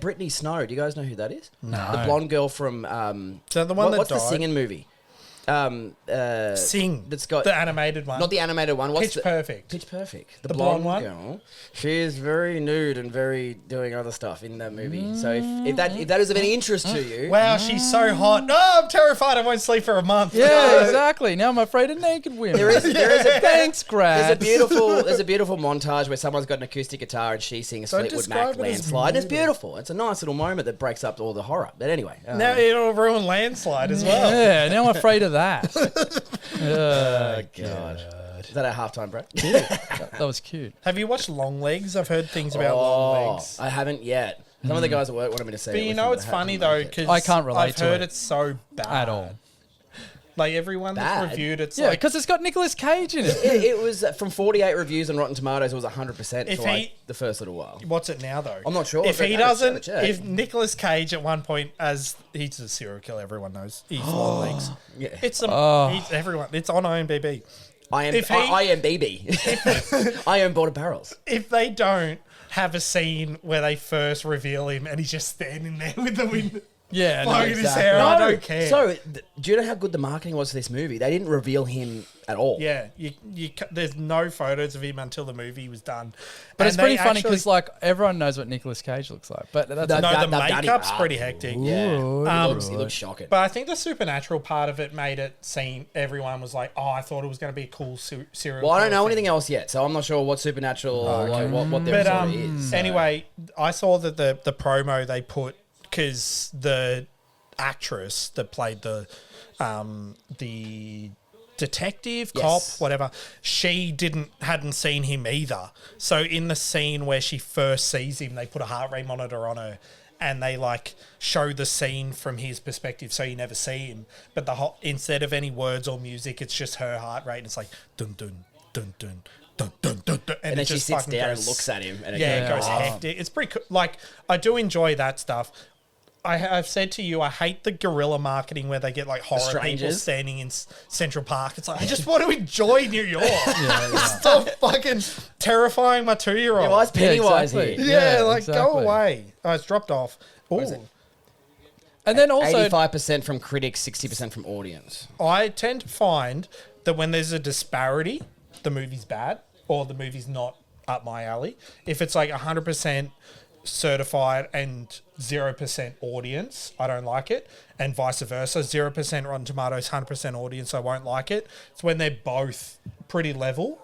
Brittany Snow. Do you guys know who that is? No. The blonde girl from Is that the one that what's the died? singing movie? Sing. That's got the animated one. not the animated one. What's Pitch Perfect. Pitch Perfect. The blonde blonde one? girl. She is very nude and very doing other stuff in that movie. So if that is of any interest to you, Wow, she's so hot. Oh, I'm terrified. I won't sleep for a month. Yeah, exactly. Now I'm afraid of naked women. there is a Thanks, Grad. there's a beautiful montage where someone's got an acoustic guitar and she sings Don't Fleetwood describe Mac it as Landslide. And it's moving. beautiful. It's a nice little moment that breaks up all the horror. But anyway, Now it'll ruin Landslide as well. Yeah, now I'm afraid of that. oh god, is that our halftime break? That was cute. Have you watched Long Legs? I've heard things about Long Legs. I haven't yet. Some of the guys at work wanted me to see But it. you with know them, it's but I funny haven't though made it. because I can't relate I've to heard it. it's so bad At all. Like everyone that's Bad? reviewed, it's Yeah, like because it's got Nicolas Cage in it. It was from 48 reviews on Rotten Tomatoes. It was 100% If for like he- the first little while. what's it now though? I'm not sure, If but he no, doesn't, check. if Nicolas Cage at one point, as he's a serial killer, everyone knows he's Long Legs. Yeah. It's he's everyone. It's on IMDb. I am if he- I am BB. I am Border Barrels. If they don't have a scene where they first reveal him and he's just standing there with the wind Yeah, no, blowing his exactly. hair, I don't care. So, do you know how good the marketing was for this movie? They didn't reveal him at all. yeah, there's no photos of him until the movie was done. But And it's pretty they funny actually- because like everyone knows what Nicolas Cage looks like. But that's no, That- the they've done it makeup's up. pretty hectic. Yeah, Ooh, he looks shocking. But I think the supernatural part of it made it seem everyone was like, oh, I thought it was going to be a cool serial. Well, I don't killer know thing. anything else yet, so I'm not sure what supernatural or like, what their But story is. So. anyway, I saw that the promo they put because the actress that played the detective, Yes. cop, whatever, she hadn't seen him either. So in the scene where she first sees him, they put a heart rate monitor on her and they like show the scene from his perspective so you never see him. But instead of any words or music, it's just her heart rate and it's like dun dun dun dun dun dun dun, dun and then it she just sits fucking down goes- and looks at him. And it goes "Oh." hectic. It's pretty cool. Like, I do enjoy that stuff. I've said to you, I hate the guerrilla marketing where they get like horror people strangers? standing in Central Park. It's like, I just want to enjoy New York. Stop fucking terrifying my 2-year-old. Yeah, why is Pennywise exactly. here? Yeah, Yeah, like exactly. go away. Oh, it's dropped off. is Ooh. it? And then also 85% from critics, 60% from audience. I tend to find that when there's a disparity, the movie's bad or the movie's not up my alley. If it's like 100% certified and 0% audience, I don't like it. And vice versa, 0% Rotten Tomatoes, 100% audience, I won't like it. It's when they're both pretty level.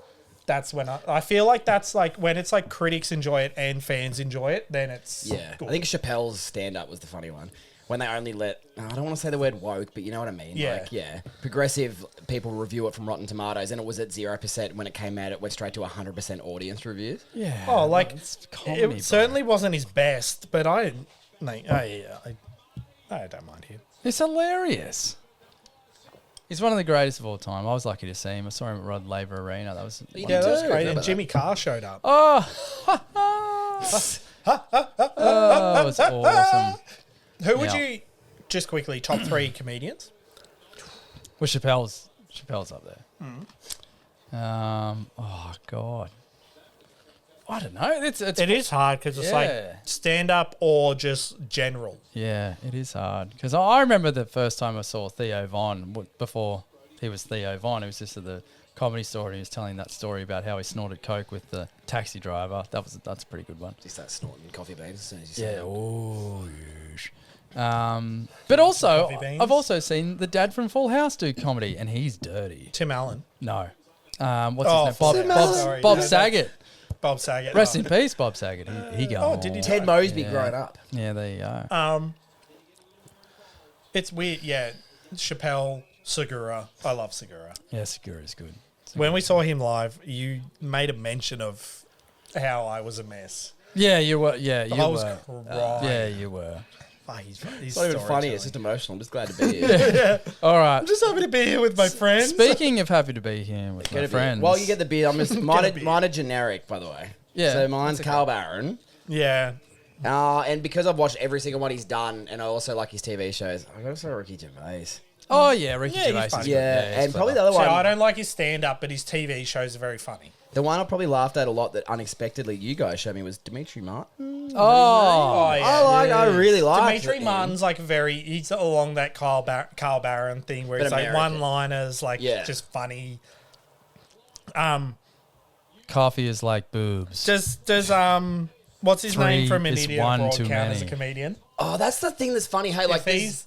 That's when I feel like that's like when it's like critics enjoy it and fans enjoy it, then it's Yeah. good. I think Chappelle's stand-up was the funny one. When they only let, I don't want to say the word woke, but you know what I mean. Yeah. Like, yeah. Progressive people review it from Rotten Tomatoes and it was at 0%. When it came out, it went straight to 100% audience reviews. yeah. Oh, like it's comedy, it bro. certainly wasn't his best, but I don't mind him. It's hilarious. He's one of the greatest of all time. I was lucky to see him. I saw him at Rod Laver Arena. That was Yeah, that was do, great. remember And that. Jimmy Carr showed up. oh, it was awesome. Who would Yeah. you, just quickly, top 3 comedians? Well, Chappelle's up there. Oh God, I don't know. It's It is hard because it's Yeah. like stand up or just general. yeah, it is hard because I remember the first time I saw Theo Von before he was Theo Von. It was just at the Comedy Store and he was telling that story about how he snorted coke with the taxi driver. That's a pretty good one. He starts snorting coffee beans as soon as you say Yeah. that. Oh, yes. But also, Coffee beans? I've also seen the dad from Full House do comedy, and he's dirty. Tim Allen. No. What's Oh, his name? Tim Bob Allen. Sorry, Bob no, Saget. Bob Saget. Rest in peace, Bob Saget. He got did he on. Ted Mosby Yeah. growing up. Yeah, there you go. It's weird, yeah. Chappelle, Segura. I love Segura. Yeah, Segura's good. When we saw him live, you made a mention of how I was a mess. Yeah, you were. Yeah, you I was were. crying. Yeah, you were. Oh, he's It's not even funny, it's just emotional. I'm just glad to be here. All right. I'm just happy to be here with my friends. Speaking of happy to be here with my friends. Well, you get the beer. Get a beer. Mine are generic, by the way. Yeah. So mine's Carl Barron. Yeah. And because I've watched every single one he's done, and I also like his TV shows, I gotta say Ricky Gervais. Oh yeah, Ricky Yeah, he's Gervais. is funny. good. Yeah, he's and probably clever. the other So one. I don't like his stand-up, but his TV shows are very funny. The one I probably laughed at a lot that unexpectedly you guys showed me was Dimitri Martin. Oh, I really like Dimitri him. Martin's like he's along that Carl Barron thing where But he's like American. one-liners, like just funny. Coffee is like boobs. Does what's his name from an is Idiot one Abroad too count as a many. comedian? Oh, that's the thing that's funny. Hey, like he's-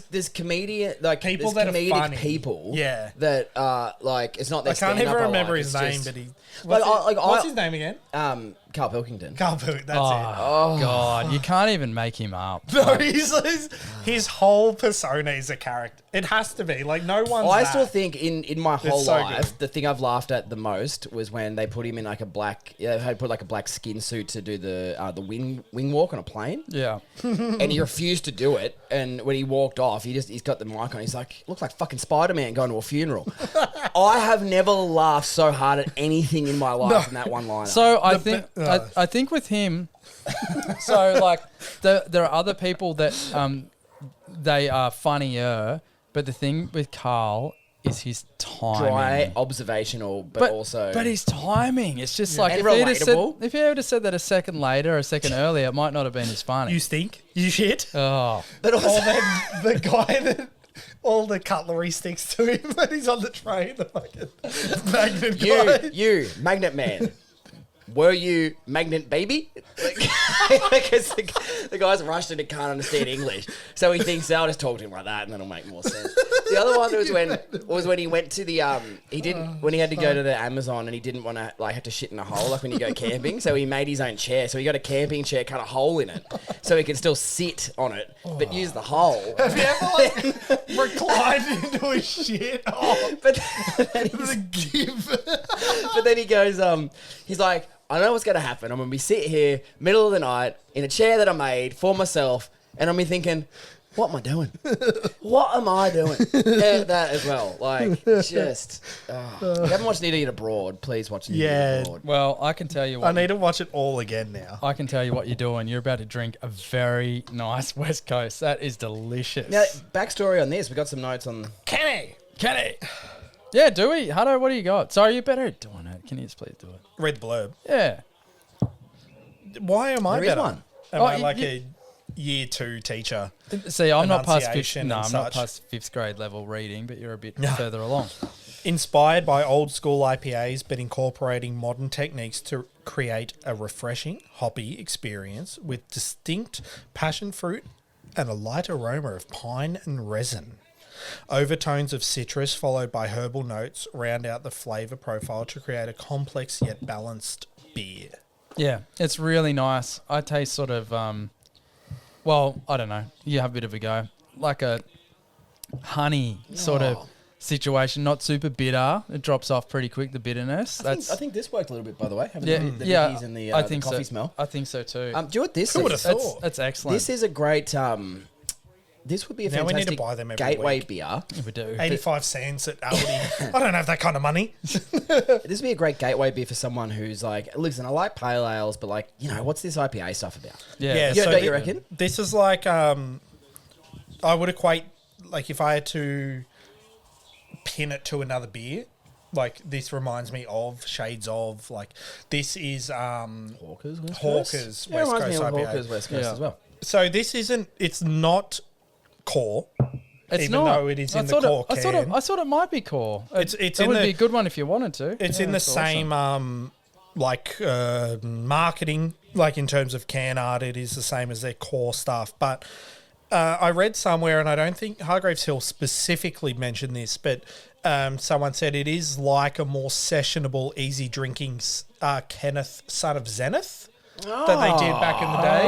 there's comedian like People there's that are comedic funny. people Yeah. that like it's not their I can't stand-up even remember like, his it's name, just- but he. What's His name again? Carl Pilkington. Carl Boot. That's Oh, God, you can't even make him up. it. No, his whole persona is a character. It has to be like no one's. I that. still think in my whole so life, good. the thing I've laughed at the most was when they put him in like a black, they had put like a black skin suit to do the wing walk on a plane, Yeah. and he refused to do it. And when he walked off, he's got the mic on. He's like, looks like fucking Spider-Man going to a funeral. I have never laughed so hard at anything in my life than that one liner. So I think with him, so like there are other people that they are funnier, but the thing with Carl is his timing. dry, observational, but also but his timing, it's just like And if he had said, relatable. if he had said that a second later or a second earlier, it might not have been as funny. You stink. You shit. Oh, but also Or then the guy that all the cutlery sticks to him when he's on the train. The fucking magnet guy. you magnet man. Were you magnet baby? Because the guy's Russian and can't understand English, so he thinks I'll just talk to him like that, and then it'll make more sense. The other one was when he went to the when he had to go to the Amazon and he didn't want to like have to shit in a hole like when you go camping, so he made his own chair. So he got a camping chair, cut a hole in it, so he could still sit on it, but use the hole. Have you ever like reclined into his shit? Oh, But then the give. But then he goes, he's like, I don't know what's going to happen. I'm going to be sitting here, middle of the night, in a chair that I made for myself, and I'm be thinking, what am I doing? What am I doing? Yeah, that as well. Like, just, if you haven't watched An Idiot Abroad, please watch An Idiot Abroad. well, I can tell you what. I need to watch it all again now. I can tell you what you're doing. You're about to drink a very nice West Coast. That is delicious. Now, backstory on this, we got some notes on... Kenny. Yeah, do we? Hutto, what do you got? Sorry, you're better at doing it. Can you just please do it? Read the blurb. Yeah. Why am I There is better? one. Am Oh, I you- like you- a year 2 teacher? See, I'm not past fifth. Enunciation No, and I'm not such. past fifth grade level reading, but you're a bit further along. Inspired by old school IPAs, but incorporating modern techniques to create a refreshing, hoppy experience with distinct passion fruit and a light aroma of pine and resin. Overtones of citrus followed by herbal notes round out the flavour profile to create a complex yet balanced beer. Yeah, it's really nice. I taste sort of, well, I don't know. You have a bit of a go. Like a honey sort of situation, not super bitter. It drops off pretty quick, the bitterness. I think this worked a little bit, by the way. Having Yeah, the yeah. Vickies and the I think coffee so. smell. I think so too. Do you know what this Who would have is? thought? That's excellent. This is a great... this would be a Now we need to fantastic buy them every gateway week. beer. we do. 85 cents at Aldi. I don't have that kind of money. This would be a great gateway beer for someone who's like, listen, I like pale ales, but like, you know, what's this IPA stuff about? Yeah. Yeah, don't you thi- reckon? This is like, I would equate, like if I had to pin it to another beer, like this reminds me of, shades of, like this is Hawkers, West Hawkers, Yeah, it West reminds me Coast of IPA. Hawkers, West Coast Yeah. as well. So this isn't, it's not core. It's even not. though it is I in the thought core I thought it might be core. It's It in would the- be a good one if you wanted to. It's Yeah, in the that's awesome. same marketing, like in terms of can art, it is the same as their core stuff. But I read somewhere, and I don't think Hargreaves Hill specifically mentioned this, but someone said it is like a more sessionable, easy drinking Kenneth, son of Zenith, that they did back in the day.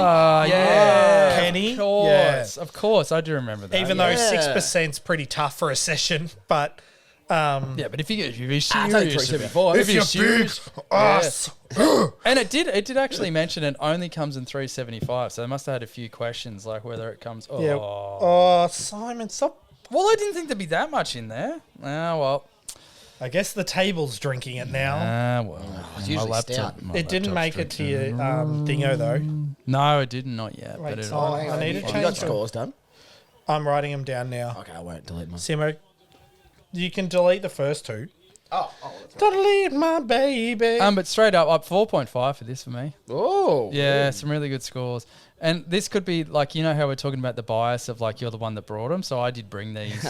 Yeah. Kenny. Of course. Of course. I do remember that. Even though Yeah. 6%'s pretty tough for a session, but Yeah, but if you're serious, it's only 3.75. if you're serious, us. and it did actually mention it only comes in 375. So they must have had a few questions like whether it comes. Oh, Yeah. Oh, Simon, stop. well, I didn't think there'd be that much in there. Ah, well. I guess the table's drinking it now. It's usually stout. It didn't make it to your dingo though. No, it didn't. Not yet. Wait, but it, Simon, I need to You got change them. scores done? I'm writing them down now. Okay, I won't delete mine. Simo, you can delete the first two. Oh, that's right. Don't leave my baby. But straight up 4.5 for this for me. Oh, Yeah, some really good scores. And this could be like, you know how we're talking about the bias of like you're the one that brought them. So I did bring these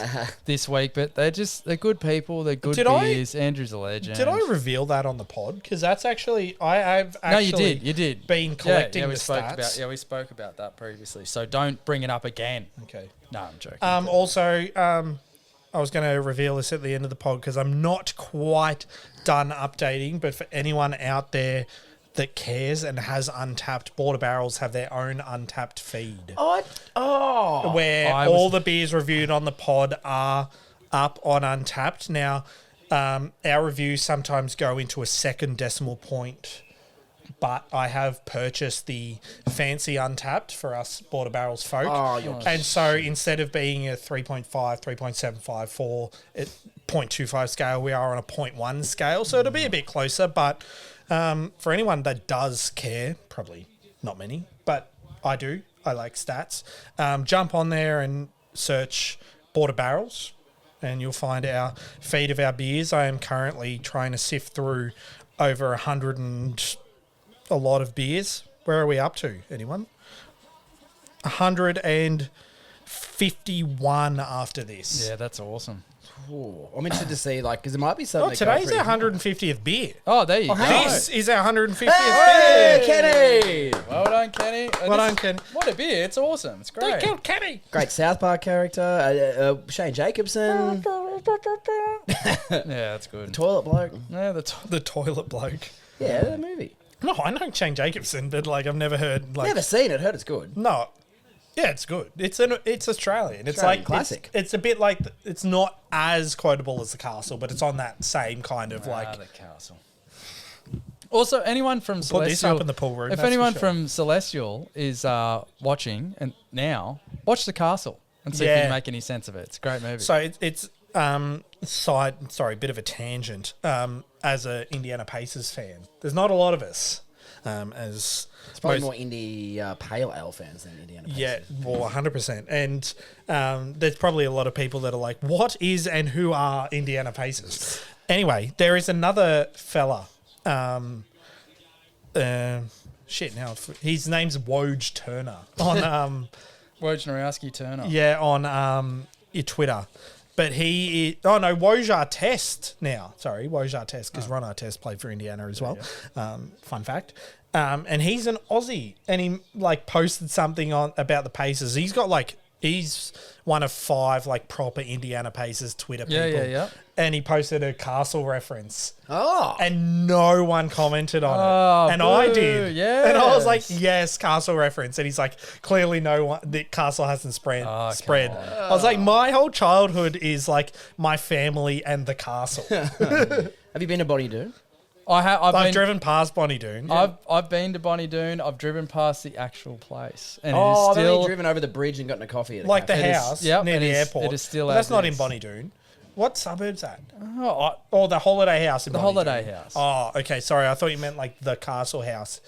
this week, but they're good people. They're good beers. Andrew's a legend. Did I reveal that on the pod? Because that's actually I've actually you did been collecting we the spoke stats. we spoke about that previously. So don't bring it up again. Okay. No, I'm joking. Also, I was going to reveal this at the end of the pod because I'm not quite done updating. But for anyone out there that cares and has Untapped, Border Barrels have their own Untapped feed. Where all the beers reviewed on the pod are up on Untapped. Now, our reviews sometimes go into a second decimal point, but I have purchased the fancy Untapped for us Border Barrels folk. And so instead of being a 3.5, 3.75 for a 0.25 scale, we are on a 0.1 scale. So it'll be a bit closer, but for anyone that does care, probably not many, but I do. I like stats. Jump on there and search Border Barrels and you'll find our feed of our beers. I am currently trying to sift through over 100 and a lot of beers. Where are we up to? Anyone? 151 after this. Yeah, that's awesome. Ooh, I'm interested to see, like, because it might be something. Today's our 150th beer. Oh, there you go. This is our 150th Hey, beer. Kenny! Well done, Kenny. Well done, Ken. What a beer. It's awesome. It's great. They killed Kenny. Great South Park character, Shane Jacobson, Yeah, that's good. toilet bloke. Yeah, The toilet bloke. Yeah, the movie. No, I know Shane Jacobson, but like I've never heard like Never seen it. Heard it's good. no. Yeah, it's good. It's Australian. It's Australian like classic. It's a bit like it's not as quotable as The Castle, but it's on that same kind of like. the castle. Also, anyone from Put this Celestial, up in the pool room. if that's for anyone sure. from Celestial is watching and now, watch The Castle and see if Yeah. you make any sense of it. It's a great movie. So it's bit of a tangent. As a Indiana Pacers fan, there's not a lot of us. As It's probably most- more indie pale ale fans than Indiana Pacers. Yeah, well, 100%. And there's probably a lot of people that are like, what is and who are Indiana Pacers? Anyway, there is another fella. His name's Woj Turner on Wojnarowski Turner. on your Twitter. But Woj Artest now. Sorry, Woj Artest, because Ron Artest played for Indiana as well. Fun fact. And he's an Aussie, and he like posted something about the Pacers. He's one of 5 like proper Indiana Pacers Twitter people. Yeah. And he posted a Castle reference. Oh, And no one commented on Oh, it. And I boo, did. And I was like, yes. yes, Castle reference. And he's like, clearly no one, the Castle hasn't spread. Oh, spread. come I was like, my whole childhood is like my family and the Castle. have you been to Bonnie Doon? I've driven past Bonnie Doon. I've been to Bonnie Doon. I've driven past the actual place, and Oh, it is I've still only driven over the bridge and gotten a coffee at a like the cafe. house yep, near it the is- airport. it is still But that's as not in is. Bonnie Doon. What suburb's that? Oh, Or the Holiday House in the Bonnie holiday Doon. house. Oh, okay. Sorry, I thought you meant like the Castle House.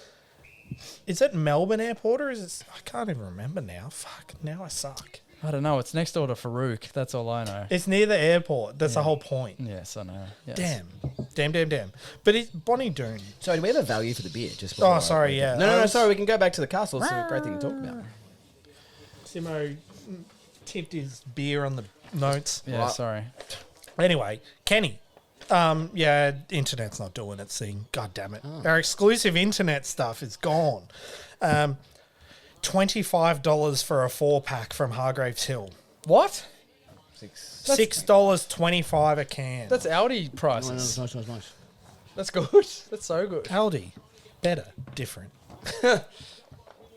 Is it Melbourne Airport or is it? I can't even remember now. Fuck, now I suck. I don't know. It's next door to Farouk. That's all I know. It's near the airport. That's the whole point. Yes, I know. Yes. Damn. But it's Bonnie Doon. So do we have a value for the beer? Just Oh, sorry, yeah. No, sorry. We can go back to the castle. It's a great thing to talk about. Simo tipped his beer on the notes. Yeah, Right. sorry. Anyway, Kenny. Internet's not doing its thing. God damn it. Our exclusive internet stuff is gone. $25 for a 4-pack from Hargreaves Hill. What? $6.25 a can. That's Aldi prices. Nice. That's good. That's so good. Aldi. Better. Different.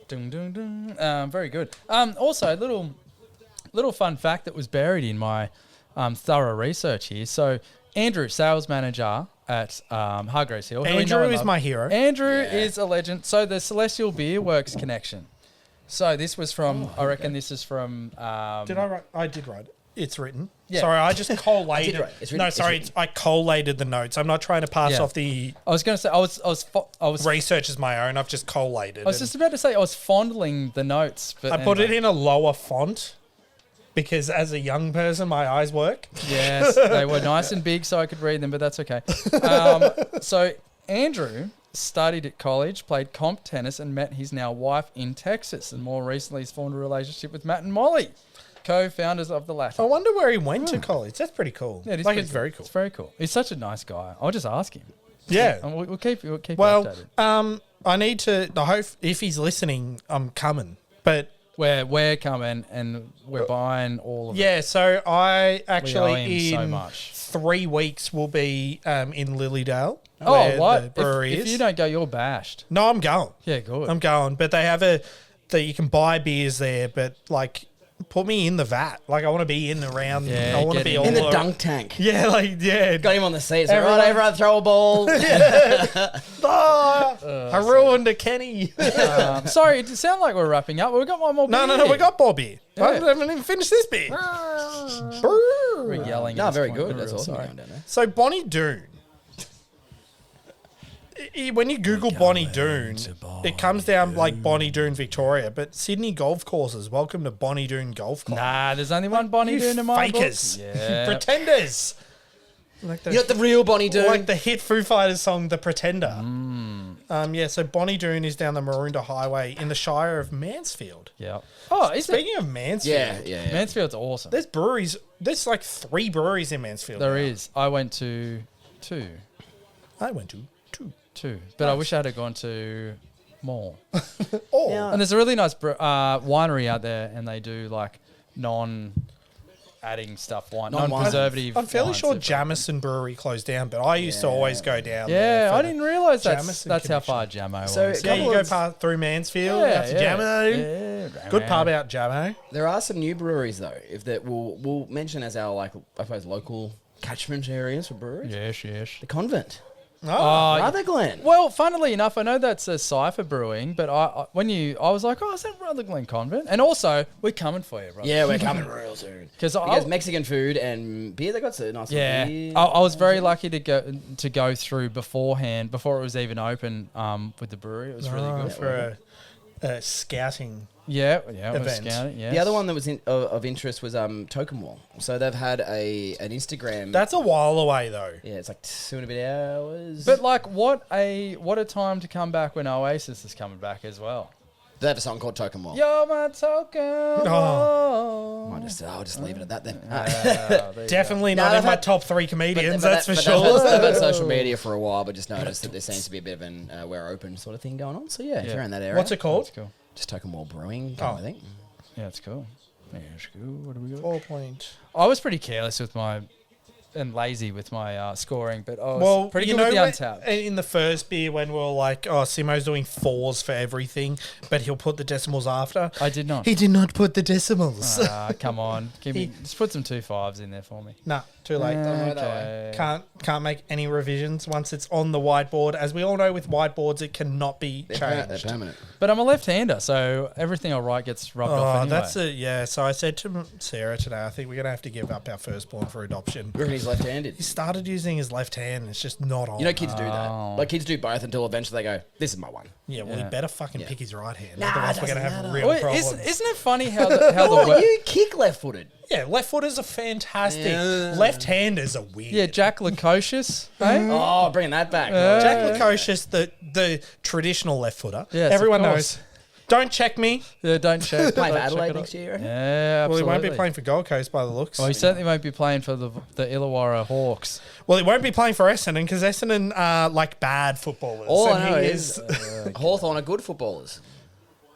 Dung, dung, dung. Very good. Also, little fun fact that was buried in my thorough research here. So, Andrew, sales manager at Hargreaves Hill. who we know Andrew and is love. my hero. Andrew is a legend. So, the Celestial Beerworks connection. So, this was from, I reckon this is from... Did I write? I did write it. It's written. Yeah. Sorry, I just collated. write it. It's written. No, sorry, It's I collated the notes. I'm not trying to pass Yeah. off the I was going to say, I was research as my own. I've just collated. I was just about to say I was fondling the notes, but I put it in a lower font. because as a young person, my eyes work. Yes, they were nice and big so I could read them, but that's okay. So Andrew studied at college, played comp tennis, and met his now wife in Texas. And more recently, he's formed a relationship with Matt and Molly, co-founders of the latter. I wonder where he went to college. That's pretty cool. Yeah, it is like, pretty it's cool. very cool. It's very cool. He's such a nice guy. I'll just ask him. Yeah. And we'll keep you Well, updated. I need to. I hope if he's listening, I'm coming. But We're coming and we're buying all of it. yeah, so I We owe actually him so in much. 3 weeks will be in Lilydale. Oh, where what? The brewery If is. you don't go, you're bashed. No, I'm going. Yeah, good. I'm going. But they have that you can buy beers there, but like put me in the vat. Like I want to be in the round. Yeah, I want to get be in. all In the over- dunk tank. Yeah, like yeah. Got him on the seat. So, Everyone- right, everyone throw a ball. I ruined a Kenny. Sorry, it sounds like we're wrapping up. We've got one more No, beer. we got Bobby. Yeah. I haven't even finished this beer. We're yelling. No, at this very point. good. We're That's real awesome. sorry. Going down there. So Bonnie Doon. When you Google Bonnie Doon, it comes down like Bonnie Doon, Victoria. But Sydney golf courses, welcome to Bonnie Doon Golf Club. Nah, there's only one Bonnie You doing in my fakers. book. Yeah. Pretenders. Like You're not the real Bonnie Doon. like the hit Foo Fighters song, The Pretender. Yeah, so Bonnie Doon is down the Maroondah Highway in the Shire of Mansfield. Yeah. Oh, is it? Speaking of Mansfield, yeah. Mansfield's awesome. there's breweries. There's like 3 breweries in Mansfield. There now. is. I went to two. I went to 2. But I wish I had gone to more. Oh, Yeah. And there's a really nice winery out there, and they do like non-adding stuff, Non-wine. non-preservative. I'm fairly wines. sure They're Jamison Brewery closed down, but I used to always go down. Yeah, there for I the- didn't realise Jamison that's how connection. far Jamo So, was. Yeah, you Couple go of- past through Mansfield, out to Jamo. Yeah, Good pub out Jamo. There are some new breweries though, if that we'll mention as our like I suppose local catchment areas for breweries. Yes. The Convent, Oh, Rutherglen. Well, funnily enough, I know that's a Cypher Brewing, but I was like, oh, is that Rutherglen Convent? And also, we're coming for you, bro. Yeah, we're coming real soon. Because Because Mexican food and beer, they got some nice yeah, beer. I was very lucky to go through beforehand, before it was even open with the brewery. It was really good. for a scouting. Yeah, it was Event. scouting. Yes. The other one that was of interest was Token Wall. So they've had an Instagram. That's a while away though. yeah, it's like 2 and a bit hours. But like, what a time to come back when Oasis is coming back as well. they have a song called Token Wall. You're my token. I'll just leave it at that then. Definitely No, not in they've my had- top 3 comedians, But that's for they've sure. had- They've had social media for a while, but just noticed that there seems to be a bit of an we're open sort of thing going on. So yeah, if Yeah. you're in that area, What's it called? That's cool. just Token Wall Brewing, Oh. I think. Yeah, it's cool. Yeah, it's cool. What do we got? 4 point. I was pretty careless with and lazy with my scoring, but I was Well, pretty you good know, with the when, untapped. in the first beer when we were like, oh, Simo's doing 4s for everything, but he'll put the decimals after. I did not. He did not put the decimals. Come on, just put some 2 5s in there for me. Nah, too late. Okay. Can't make any revisions once it's on the whiteboard. As we all know, with whiteboards, it cannot be They're changed. permanent. But I'm a left-hander, so everything I write gets rubbed Oh, off anyway. that's it. Yeah. So I said to Sarah today, I think we're gonna have to give up our firstborn for adoption. You reckon he's left-handed? He started using his left hand. It's just not on. You know, kids do that. Oh. Like kids do both until eventually they go, "This is my one." Yeah. Well, he Yeah. better fucking Yeah. pick his right hand. Nah, Otherwise, we're doesn't gonna have matter. real Wait, problems. isn't it funny how the Oh, you kick left-footed. Yeah, left footers are fantastic. Yeah. Left handers are weird. yeah, Jack Lukosius, hey? Oh, bringing that back. Jack Lukosius, the traditional left footer. Yes, of Everyone course. knows. Don't check me. Yeah, don't check. Playing for don't check Adelaide it next out. year. Yeah, Well, absolutely. he won't be playing for Gold Coast by the looks. Well, he certainly won't be playing for the Illawarra Hawks. Well, he won't be playing for Essendon because Essendon are like bad footballers. All and I know he is Hawthorn are good footballers.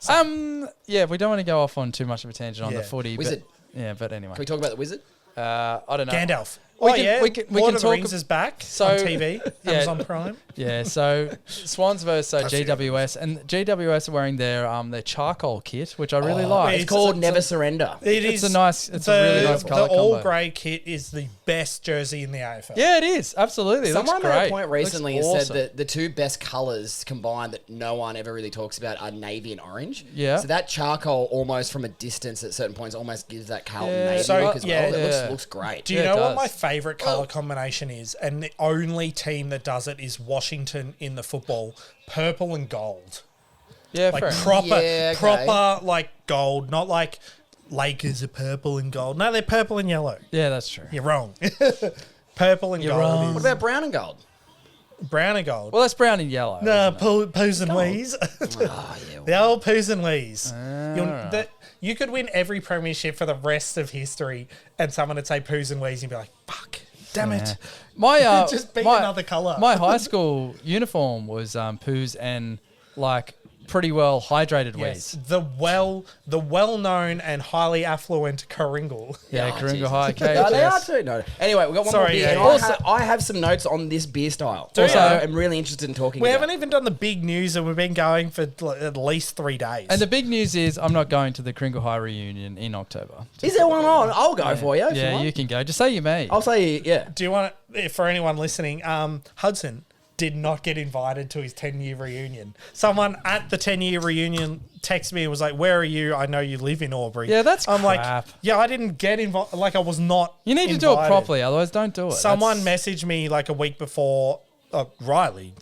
Yeah, we don't want to go off on too much of a tangent on Yeah. the footy. Wizard. But, yeah, but anyway. Can we talk about the Wizard? I don't know. Gandalf. We Oh, can- yeah. we can Lord of the talk Rings is back So- on TV. Yeah. Amazon Prime. Yeah, so Swans versus That's it. GWS, and GWS are wearing their charcoal kit, which I really Oh, like. It's It's called a- Never Surrender. It's a really nice colour The all combo. grey kit is the best jersey in the AFL. Yeah, it is absolutely. It Someone looks made great. a point Looks recently and awesome. said that the 2 best colours combined that no one ever really talks about are navy and orange. Yeah. So that charcoal almost from a distance at certain points almost gives that Carlton Yeah. navy So, look as yeah. well. It Yeah. looks great. Do you Yeah, it know what does. my favourite colour combination is? And the only team that does it is Washington in the football. Purple and gold. Yeah, Like fair enough. proper, Yeah, okay. proper like gold, not like Lakers are purple and gold. No, they're purple and yellow. Yeah, that's true. You're wrong. Purple and You're gold wrong. is What about brown and gold? brown and gold. Well, that's brown and yellow. No, isn't it? poos and wees. Oh, yeah. The old poos and wees. Alright. You could win every premiership for the rest of history, and someone would say poos and wees, and you'd be like, "Fuck, damn it!" My Just be another colour. My high school uniform was poos and like pretty well hydrated Yes, wees. the well-known and highly affluent Coringle. Yeah, Oh, Coringa Jesus. High No, they are KHS. too. No. Anyway, we've got one Sorry, more beer. yeah, And yeah. I have some notes on this beer style. Do Also, you? I'm really interested in talking We about. haven't even done the big news, and we've been going for at least 3 days. And the big news is I'm not going to the Kringle High reunion in October. Is there one on? I'll go for you. If you Yeah, want. you can go. Just say you me. I'll say, yeah. Do you want to, for anyone listening, Hudson did not get invited to his 10-year reunion. Someone at the 10-year reunion texted me and was like, "Where are you? I know you live in Aubrey." Yeah, that's I'm crap. like, yeah, I didn't get invited. Like, I was not You need to do it invited. properly, otherwise don't do it. Someone That's- messaged me like a week before, Riley,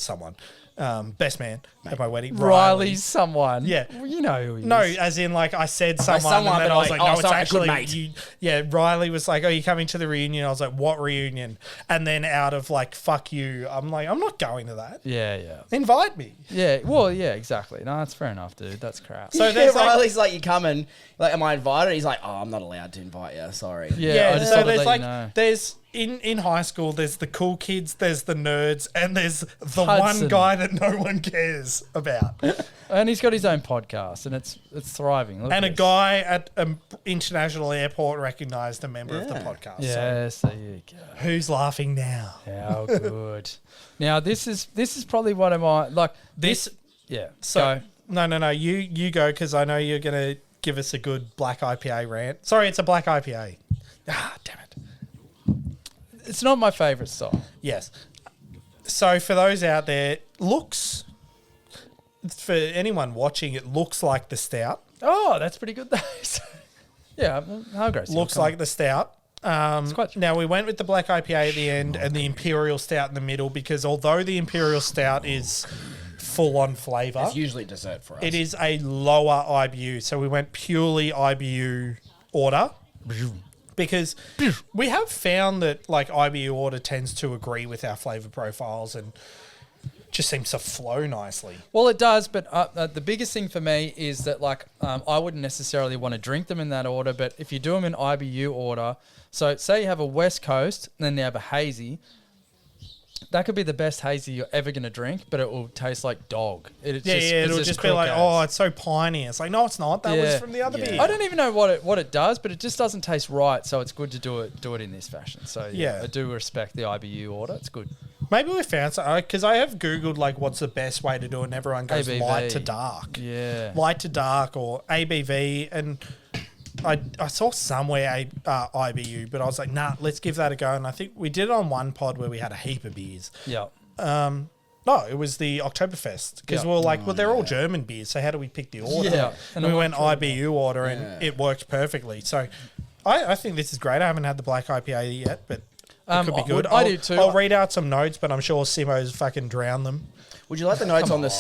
best man at my wedding. Riley's someone. Yeah. Well, you know who he is. No, as in like I said someone, someone, and then but I was like, like, oh, no, it's sorry, actually good mate. you. Yeah, Riley was like, "Oh, you coming to the reunion?" I was like, "What reunion?" And then out of like, "Fuck you," I'm like, "I'm not going to that. Yeah, yeah. Invite me." Yeah, well, yeah, exactly. No, that's fair enough, dude. That's crap. So Yeah, there's like, Riley's like, you coming? Like, am I invited? He's like, oh, I'm not allowed to invite you. Sorry. Yeah, I just so thought I'd there's let like you know. there's in high school there's the cool kids, there's the nerds, and there's the Hudson. one guy that no one cares about. And he's got his own podcast, and it's thriving. Look And at a this. guy at an international airport recognized a member of the Yeah. podcast. Yes, there you go. So who's laughing now? How good. Now this is probably one of my like This Yeah. so go. no, you go, because I know you're gonna give us a good Black IPA rant. Sorry, it's a Black IPA. Ah, damn it. It's not my favourite style. Yes. So for those out there, looks, for anyone watching, it looks like the stout. Oh, that's pretty good though. Yeah, Hargreaves Hill, Looks come on. like the stout. quite- Now we went with the Black IPA at the end and the Imperial Stout in the middle, because although the Imperial Stout is full on flavour, It's usually dessert for us. it is a lower IBU. So we went purely IBU order. Because we have found that like IBU order tends to agree with our flavour profiles and just seems to flow nicely. Well, it does, but the biggest thing for me is that like I wouldn't necessarily want to drink them in that order, but if you do them in IBU order, so say you have a West Coast and then you have a hazy, that could be the best hazy you're ever going to drink, but it will taste like dog. It'll just be like, oh, it's so piney. It's like, no, it's not. That was from the other beer. I don't even know what it does, but it just doesn't taste right. So it's good to do it in this fashion. So yeah, Yeah. I do respect the IBU order. It's good. Maybe we found something, because I have Googled like what's the best way to do it, and everyone goes ABV. light to dark. Yeah. Light to dark or ABV, and I saw somewhere IBU, but I was like, nah, let's give that a go. And I think we did it on one pod where we had a heap of beers. Yeah. No, it was the Oktoberfest, because Yeah. we were like, well, they're all German beers, so how do we pick the order? Yeah. And we went IBU order, and it worked perfectly. So I think this is great. I haven't had the Black IPA yet, but it could be good. I do too. I'll read out some notes, but I'm sure Simo's fucking drowned them. Would you like the notes on the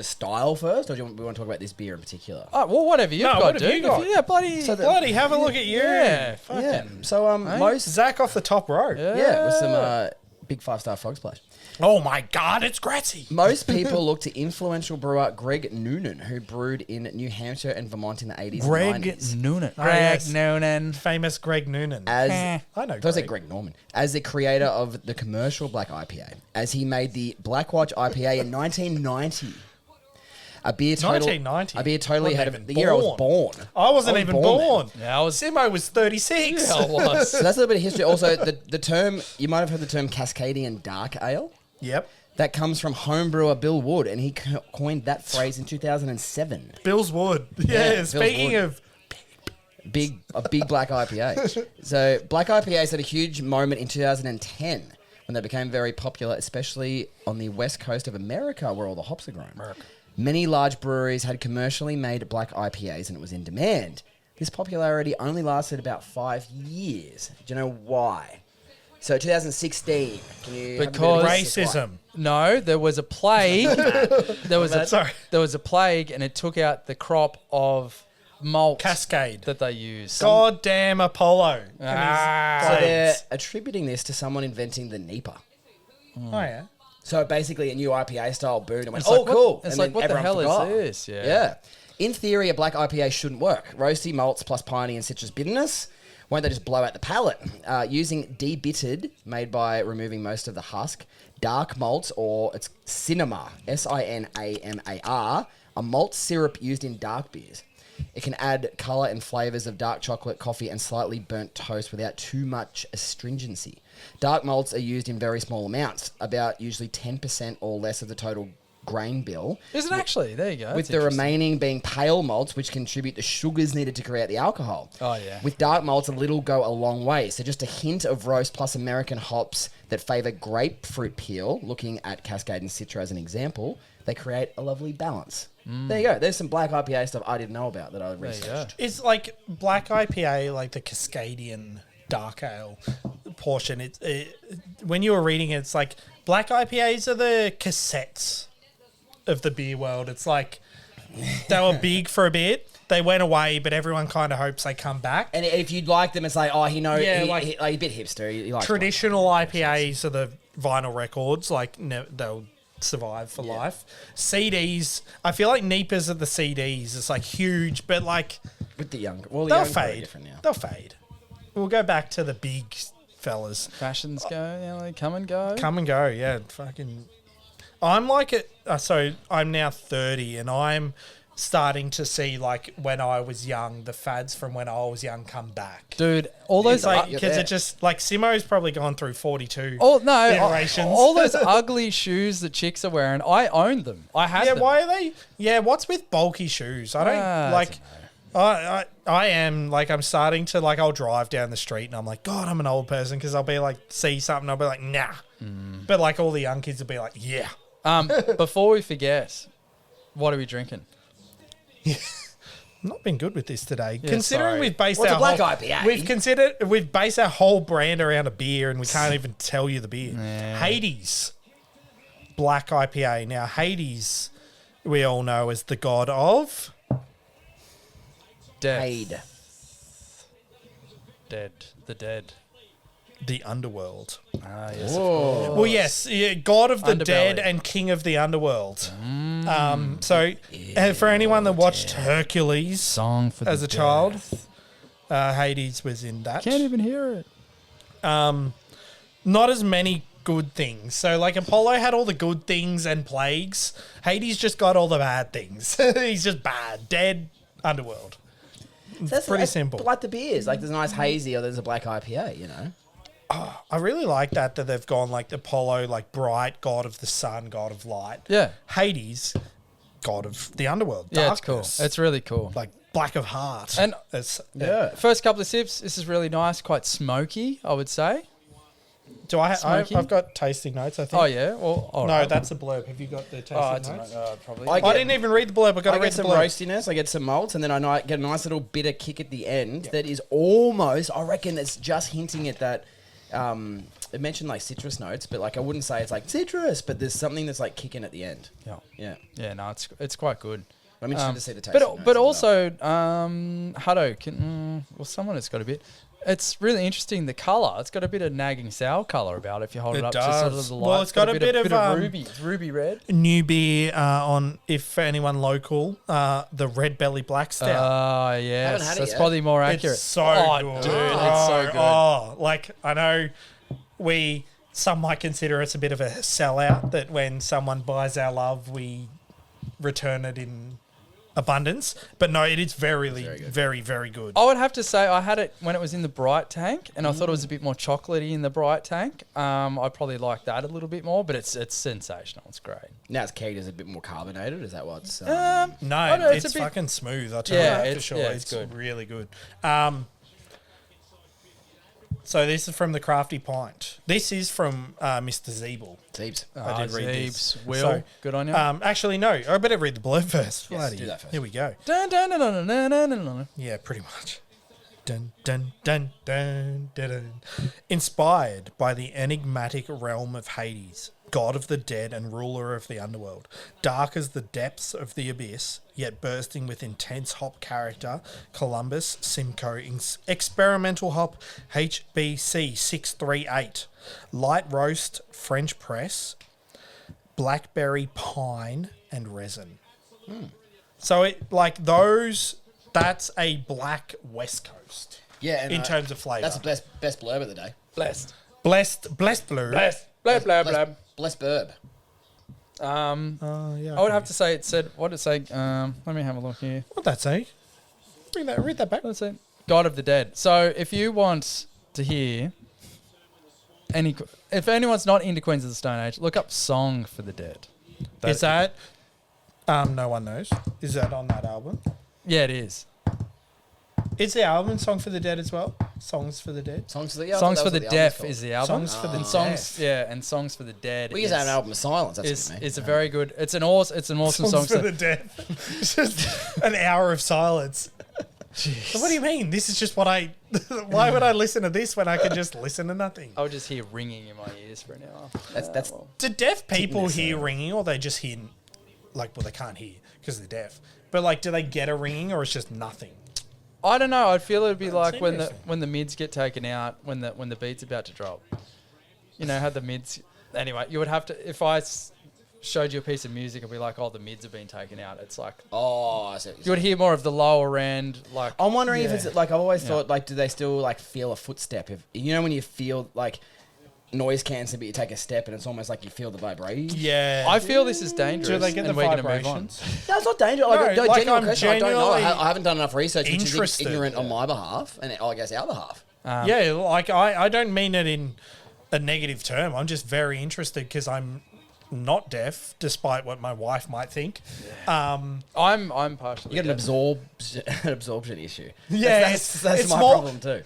style first, or do we want to talk about this beer in particular? Oh, well, whatever you've got, what have dude. you got? Yeah, bloody. So the- Bloody, have a look at you. yeah. Fucking. Yeah. So most Zach off the top row. yeah, with some big 5-star frog splash. Oh my God, it's Grassy. Most people look to influential brewer Greg Noonan, who brewed in New Hampshire and Vermont in the 80s and 90s. Noonan. Oh, yes. Noonan. Famous Greg Noonan. As I know I was like Greg. Greg Norman, as the creator of the commercial Black IPA, as he made the Black Watch IPA in 1990. A beer total, 1990? A beer totally Wasn't ahead of even the year I was born. I wasn't even born. then. Yeah, I was. Simo was 36. Yeah, I was. So that's a little bit of history. Also, the term, you might have heard the term Cascadian Dark Ale. Yep. That comes from homebrewer Bill Wood, and he coined that phrase in 2007. Bill's Wood. Yeah, Yeah, Bill's speaking Wood. of... A big Black IPA. So Black IPAs had a huge moment in 2010 when they became very popular, especially on the west coast of America, where all the hops are grown. Many large breweries had commercially made Black IPAs, and it was in demand. This popularity only lasted about 5 years. Do you know why? So 2016. Can you have a bit of Because- a guess why? Racism. No, there was a plague. there was Sorry. a plague, and it took out the crop of malt Cascade. that they use. Goddamn Apollo. So they're attributing this to someone inventing the Nipah. Oh, yeah. So basically a new IPA style brewed and went, It's like, cool. It's And like, then what the everyone hell forgot. is this? Yeah. Yeah. In theory, a black IPA shouldn't work. Roasty malts plus piney and citrus bitterness. Won't they just blow out the palate? Using debitted, made by removing most of the husk, dark malts, or it's cinema, Sinamar, a malt syrup used in dark beers. It can add colour and flavours of dark chocolate, coffee, and slightly burnt toast without too much astringency. Dark malts are used in very small amounts, about usually 10% or less of the total grain bill. Is it actually? There you go. With That's the interesting. remaining being pale malts, which contribute the sugars needed to create the alcohol. Oh, yeah. With dark malts, a little go a long way. So just a hint of roast plus American hops that favour grapefruit peel, looking at Cascade and Citra as an example, they create a lovely balance. There you go. There's some black IPA stuff I didn't know about that I There you researched. go. Is like black IPA like the Cascadian dark ale portion? When you were reading it, it's like black IPAs are the cassettes of the beer world. It's like they were big for a bit. They went away, but everyone kind of hopes they come back. And if you'd like them, it's like, oh, he knows, Yeah, like a bit hipster. He likes Traditional IPAs are the vinyl records. Like they'll survive for life. CDs, I feel like Nipas are the CDs. It's like huge, but like with the young. Well, the they'll young are fade. different now. They'll fade. We'll go back to the big fellas. Fashions go, they come and go. Come and go, yeah. Fucking. I'm like it. So I'm now 30, and I'm starting to see like when I was young, the fads from when I was young come back. Dude, all those... It's like you're because there. it just like Simo's probably gone through 42. Iterations. all those ugly shoes that chicks are wearing, I owned them. I had Yeah, them. why are they? Yeah, what's with bulky shoes? I don't I like. don't I am like I'm starting to like I'll drive down the street and I'm like, God, I'm an old person because I'll be like see something I'll be like nah, but like all the young kids will be like yeah. Before we forget, what are we drinking? Not been good with this today. Yeah, Considering sorry. we've based What's our a black whole, IPA? we've based our whole brand around a beer and we can't even tell you the beer. Yeah. Hades Black IPA. Now Hades we all know as the god of Death. Paid. Dead. The dead. the underworld. Ah, yes. Whoa. Well, yes, yeah, god of the Underbelly. dead and king of the underworld. So, for anyone that watched Hercules Song for as the a child, death. Hades was in that. Can't even hear it. Not as many good things. So, like Apollo had all the good things and plagues. Hades just got all the bad things. He's just bad, dead, underworld. That's pretty simple. Like the beers. Like there's a nice hazy or there's a black IPA, you know? I really like that they've gone like Apollo, like bright, god of the sun, god of light. Yeah. Hades, god of the underworld. Yeah, it's cool. darkness. It's really cool. like black of heart. And- it's, Yeah. First couple of sips, this is really nice, quite smoky, I would say. Do I? Smoky? I've got tasting notes. I think. Oh, yeah? Well, all No, right. that's a blurb. Have you got the tasting Oh, I notes? don't know. Probably. I didn't even read the blurb. I got I to read get the some blurb. roastiness, I get some malt, and then I get a nice little bitter kick at the end that is almost, I reckon it's just hinting at that, it mentioned like citrus notes, but like I wouldn't say it's like citrus, but there's something that's like kicking at the end. Yeah. Yeah. Yeah, no, it's quite good. I'm interested to see the taste. notes But as well. also, Hutto, well, someone has got a bit. It's really interesting, the colour. It's got a bit of nagging sour colour about it if you hold it, It up to sort of does. the Well, light. it's got a bit of, ruby. It's ruby red. New beer on, if for anyone local, the Red Belly Black Stout. Oh, Haven't yes. had it That's yet. probably more accurate. It's so oh, good. dude, it's so good. Oh, like I know some might consider us a bit of a sellout that when someone buys our love, we return it in abundance. But no, it is very, very good. I would have to say I had it when it was in the bright tank, and I thought it was a bit more chocolatey in the bright tank. I probably like that a little bit more, but it's sensational. It's great. Now it's keyed as a bit more carbonated. Is that what's? No, I don't know, it's it's a bit- fucking smooth. I'll tell Yeah, you that for it's- sure. yeah, it's it's good. really good. So this is from the Crafty Pint. This is from Mr. Zeeble. Zeebs. I did read this. Zeebs, Will, So, good on you. Actually, no. I better read the blurb first. Yes, Bloody- do that first. Here we go. Dun, dun, dun, dun, dun, dun, dun, dun. Yeah, pretty much. Dun, dun, dun, dun, dun, dun. Inspired by the enigmatic realm of Hades, god of the dead and ruler of the underworld. Dark as the depths of the abyss, yet bursting with intense hop character. Columbus Simcoe Experimental Hop HBC 638. Light roast French press, blackberry pine and resin. So it like those, that's a black West Coast. Yeah, and in terms of flavour. That's the best blurb of the day. Blessed. Blessed blurb. Blab, blab, blab. Blessed burb. Yeah, I would have to say it said, what did it say? Let me have a look here. What'd that say? Read that back. What did it say? God of the Dead. So if you want to hear if anyone's not into Queens of the Stone Age, look up Song for the Dead. Is that, no one knows. Is that on that album? Yeah, it is. Is the album Song for the Dead as well? Songs for the Dead? Songs for the Songs for the Deaf is the album. Songs for the and songs, and Songs for the Dead. We used to have an album of silence. That's It's a very good. It's an awesome song. Songs for the Dead. It's just an hour of silence. So what do you mean? This is just what I... Why would I listen to this when I could just listen to nothing? I would just hear ringing in my ears for an hour. That's Do deaf people hear ringing, or they just hear... Like, well, they can't hear because they're deaf. But, like, do they get a ringing, or it's just nothing? I don't know. I'd feel it would be That's like when the mids get taken out, when the beat's about to drop. You know how the mids... Anyway, you would have to... If I showed you a piece of music, it'd be like, oh, the mids have been taken out. It's like... Oh, I see. You would hear more of the lower end, like... I'm wondering if it's... Like, I've always thought, like, do they still, like, feel a footstep? If you know when you feel, like... Noise cancel, but you take a step and it's almost like you feel the vibration. Yeah. I feel this is dangerous. Do they get the and we're going to move on. vibrations? No, it's not dangerous. Like, No, like, genuine I'm question. I don't know. genuinely I haven't done enough research, which is interested. ignorant on my behalf, and I guess our behalf. Yeah, like, I don't mean it in a negative term. I'm just very interested because I'm not deaf, despite what my wife might think. I'm partially... You got an absorption issue. Yeah, that's it's my more- problem too.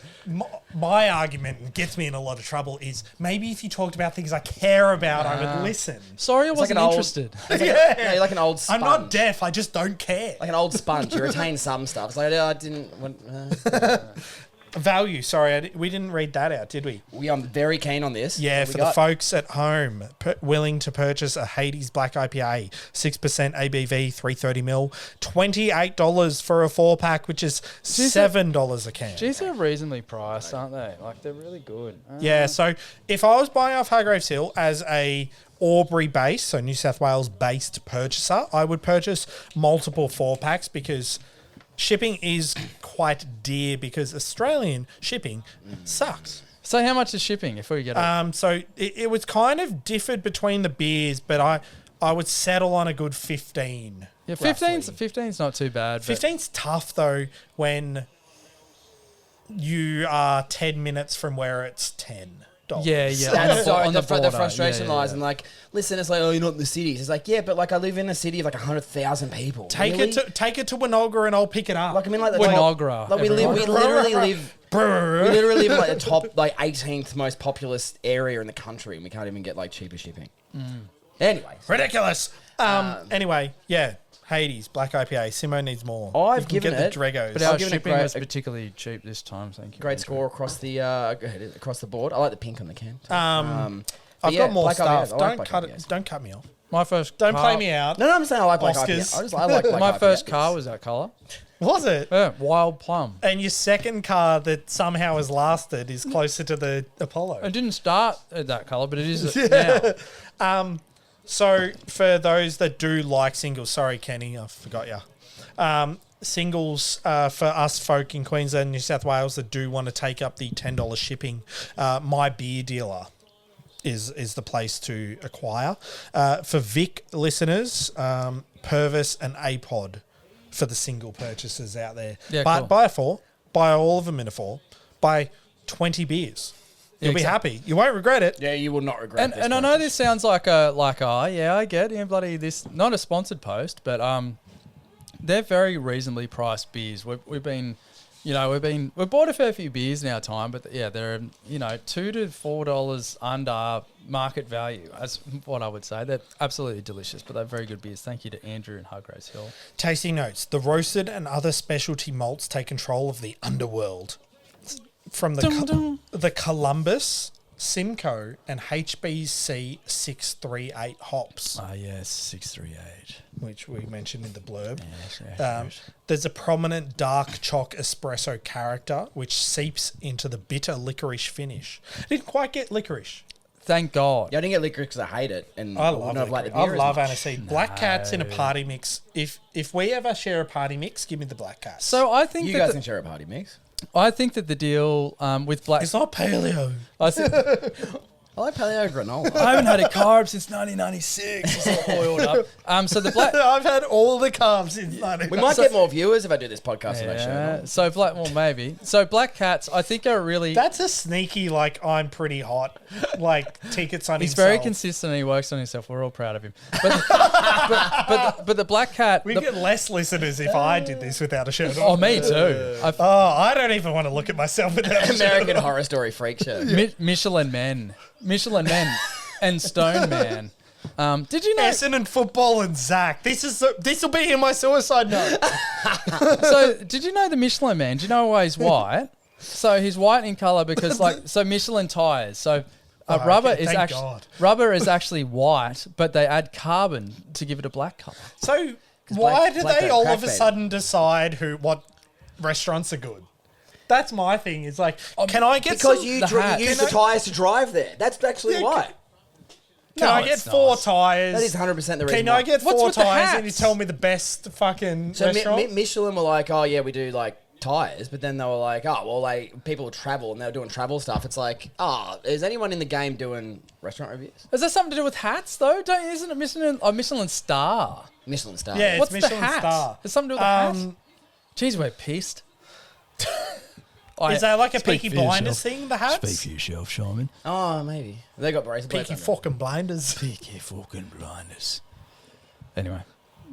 My argument, and gets me in a lot of trouble, is maybe if you talked about things I care about, I would listen. Sorry, I like wasn't an old- interested. Yeah, you're like an old I'm sponge. not deaf, I just don't care. Like an old sponge. You retain some stuff. It's like, I didn't... Value, sorry, we didn't read that out, did we? I'm very keen on this. Yeah, What we for the got? folks at home willing to purchase a Hades Black IPA, 6% ABV, 330ml, $28 for a 4-pack, which is $7 a can. Geez, they're reasonably priced, aren't they? Like, they're really good. Yeah, so if I was buying off Hargreaves Hill as a Albury-based, so New South Wales-based purchaser, I would purchase multiple 4-packs because shipping is quite dear because Australian shipping sucks. So how much is shipping if we get it? So it was kind of differed between the beers, but I would settle on a good 15. Yeah, roughly. 15's not too bad. 15's tough though when you are 10 minutes from where it's $10. Yeah, yeah. That's on the the border. frustration Yeah, lies yeah. in like, listen, it's like, oh, you're not in the cities. It's like, yeah, but like I live in a city of like 100,000 people. Take Really? it to Winogra and I'll pick it up. Like I mean, like the Winogra, top, like we everyone. literally live in like the top like 18th most populous area in the country, and we can't even get like cheaper shipping. Anyway, Ridiculous. Anyway, yeah. Hades, Black IPA. Simo needs more. I've You can given get it- the Dregos. But I'll our give it a shipping great- was particularly cheap this time, thank you. great score across the across the board. I like the pink on the can. Too. I've yeah, got more Black stuff. IPAs. I like Don't Black cut it. IPAs. Don't cut me off. My first Don't car, play me out. No, I'm saying I like Black Oscars. IPA. I like Black My IPAs. first car was that colour. Was it? Yeah, wild plum. And your second car that somehow has lasted is closer to the Apollo. It didn't start at that colour, but it is now. So for those that do like singles, sorry Kenny, I forgot you. Singles for us folk in Queensland, New South Wales that do want to take up the $10 shipping, My Beer Dealer is the place to acquire. For Vic listeners, Purvis and APOD for the single purchasers out there. Yeah, but cool. buy a 4, buy all of them in a 4, buy 20 beers. You'll be happy. You won't regret it. Yeah, you will not regret. And this I know purchase. this sounds like I get bloody this, not a sponsored post, but they're very reasonably priced beers. We've bought a fair few beers in our time, but yeah, they're $2 to $4 under market value. That's what I would say. They're absolutely delicious, but they're very good beers. Thank you to Andrew and Hargreaves Hill. Tasting notes. The roasted and other specialty malts take control of the underworld. From the Columbus Simcoe, and HBC 638 hops, Ah, yes, 638. which we mentioned in the blurb. Yes. There's a prominent dark choc espresso character which seeps into the bitter licorice finish. Didn't quite get licorice. Thank God. Yeah, I didn't get liquor because I hate it, and I wouldn't love have liked it. the I beer as love much. aniseed. Black Cat's in a party mix. If we ever share a party mix, give me the Black Cat. So I think You guys can share a party mix. I think that the deal with Black... It's not paleo. I think... I like paleo granola. I haven't had a carb since 1996. It's all oiled up. So the Black... I've had all the carbs since 19. We might get more viewers if I do this podcast and I show Yeah. them. So well, maybe. So Black Cats, I think, are really... That's a sneaky, like, I'm pretty hot, like, tickets on He's himself. very consistent and he works on himself. We're all proud of him. But but the Black Cat... We the- get less listeners if I did this without a shirt oh, on. me too. I don't even want to look at myself without a shirt American on. Horror Story freak show. Michelin Men and Stone Man. Did you know... Essendon and football and Zach. This will be in my suicide note. So did you know the Michelin Man? Do you know why he's white? So he's white in colour because so Michelin tyres. So rubber okay, is thank actually God. rubber is actually white, but they add carbon to give it a black colour. So why do black they don't all crack, of a baby. sudden decide what restaurants are good? That's my thing. It's like, can I get Because some, you the hat. use the tyres to drive there. That's actually Yeah, why. can No, I get it's 4 not. tyres? That is 100% the reason Can why. I get What's 4 with the tyres and you hats? tell me the best fucking So restaurant? Michelin were like, oh yeah, we do like tyres, but then they were like, oh well, like people travel and they were doing travel stuff. It's like, is anyone in the game doing restaurant reviews? Is that something to do with hats though? Isn't it Michelin star? Michelin star. Yeah, What's Michelin the hat? star. There's something to do with the hat. Jeez, we're pissed. Is that like a Speak Peaky for yourself. Blinders thing, the hats? yourself, Simon. Oh, maybe they got bracelet plates. Peaky on them. fucking Blinders. Peaky fucking blinders. Anyway.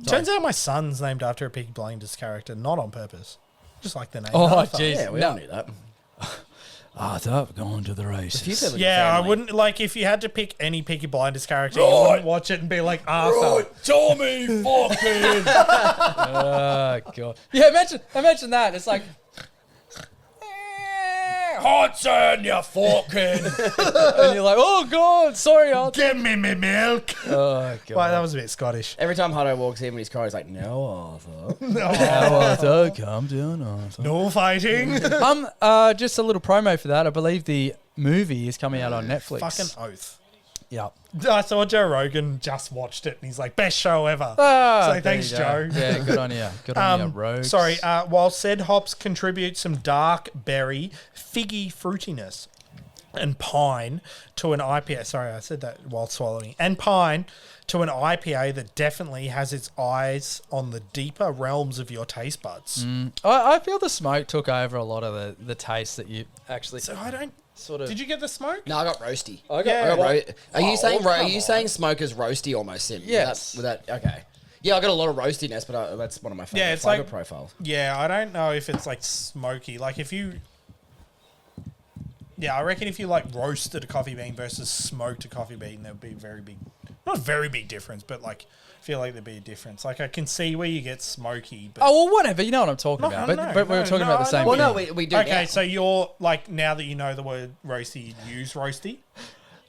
Turns out my son's named after a Peaky Blinders character, not on purpose. Just like the name. Oh, Arthur. jeez. Yeah, we all knew that. Arthur, going to the A few races. people in the Yeah, I family. wouldn't, like, if you had to pick any Peaky Blinders character, you wouldn't watch it and be like, Arthur. Tommy fucking. Oh, God. Yeah, imagine that. It's like, Hudson, you fucking. And you're like, oh, God, sorry, Arthur. Give me my milk. Oh, God. Well, that was a bit Scottish. Every time Hutto walks in with his car, he's like, "No, Arthur." Oh, Arthur, calm down, Arthur. No fighting. Just a little promo for that. I believe the movie is coming out on Netflix. Fucking oath. Yeah. I saw Joe Rogan just watched it and he's like, best show ever. Ah, So there thanks, you go. Joe. Yeah, good on you. Good on you, Rogues. Sorry, while said hops contribute some dark berry, figgy fruitiness and pine to an IPA. Sorry, I said that while swallowing. And pine to an IPA that definitely has its eyes on the deeper realms of your taste buds. I feel the smoke took over a lot of the taste that you actually So I don't... sort of... Did you get the smoke? No, I got roasty. I got, Yeah. I got Are you saying come are you saying smoke is roasty almost? Sim? Yes. With that, okay. Yeah, I got a lot of roastiness, but that's one of my favorite Yeah, it's flavor like- profiles. Yeah, I don't know if it's like smoky. Like if you... Yeah, I reckon if you like roasted a coffee bean versus smoked a coffee bean, there would be a very big... Not a very big difference, but like... I feel like there'd be a difference. Like I can see where you get smoky, but... Oh, well, whatever. You know what I'm talking No, about. no, But we were no, talking no, about the I same know Well, thing. no, we do. Okay, now. so you're like, now that you know the word roasty, you use roasty.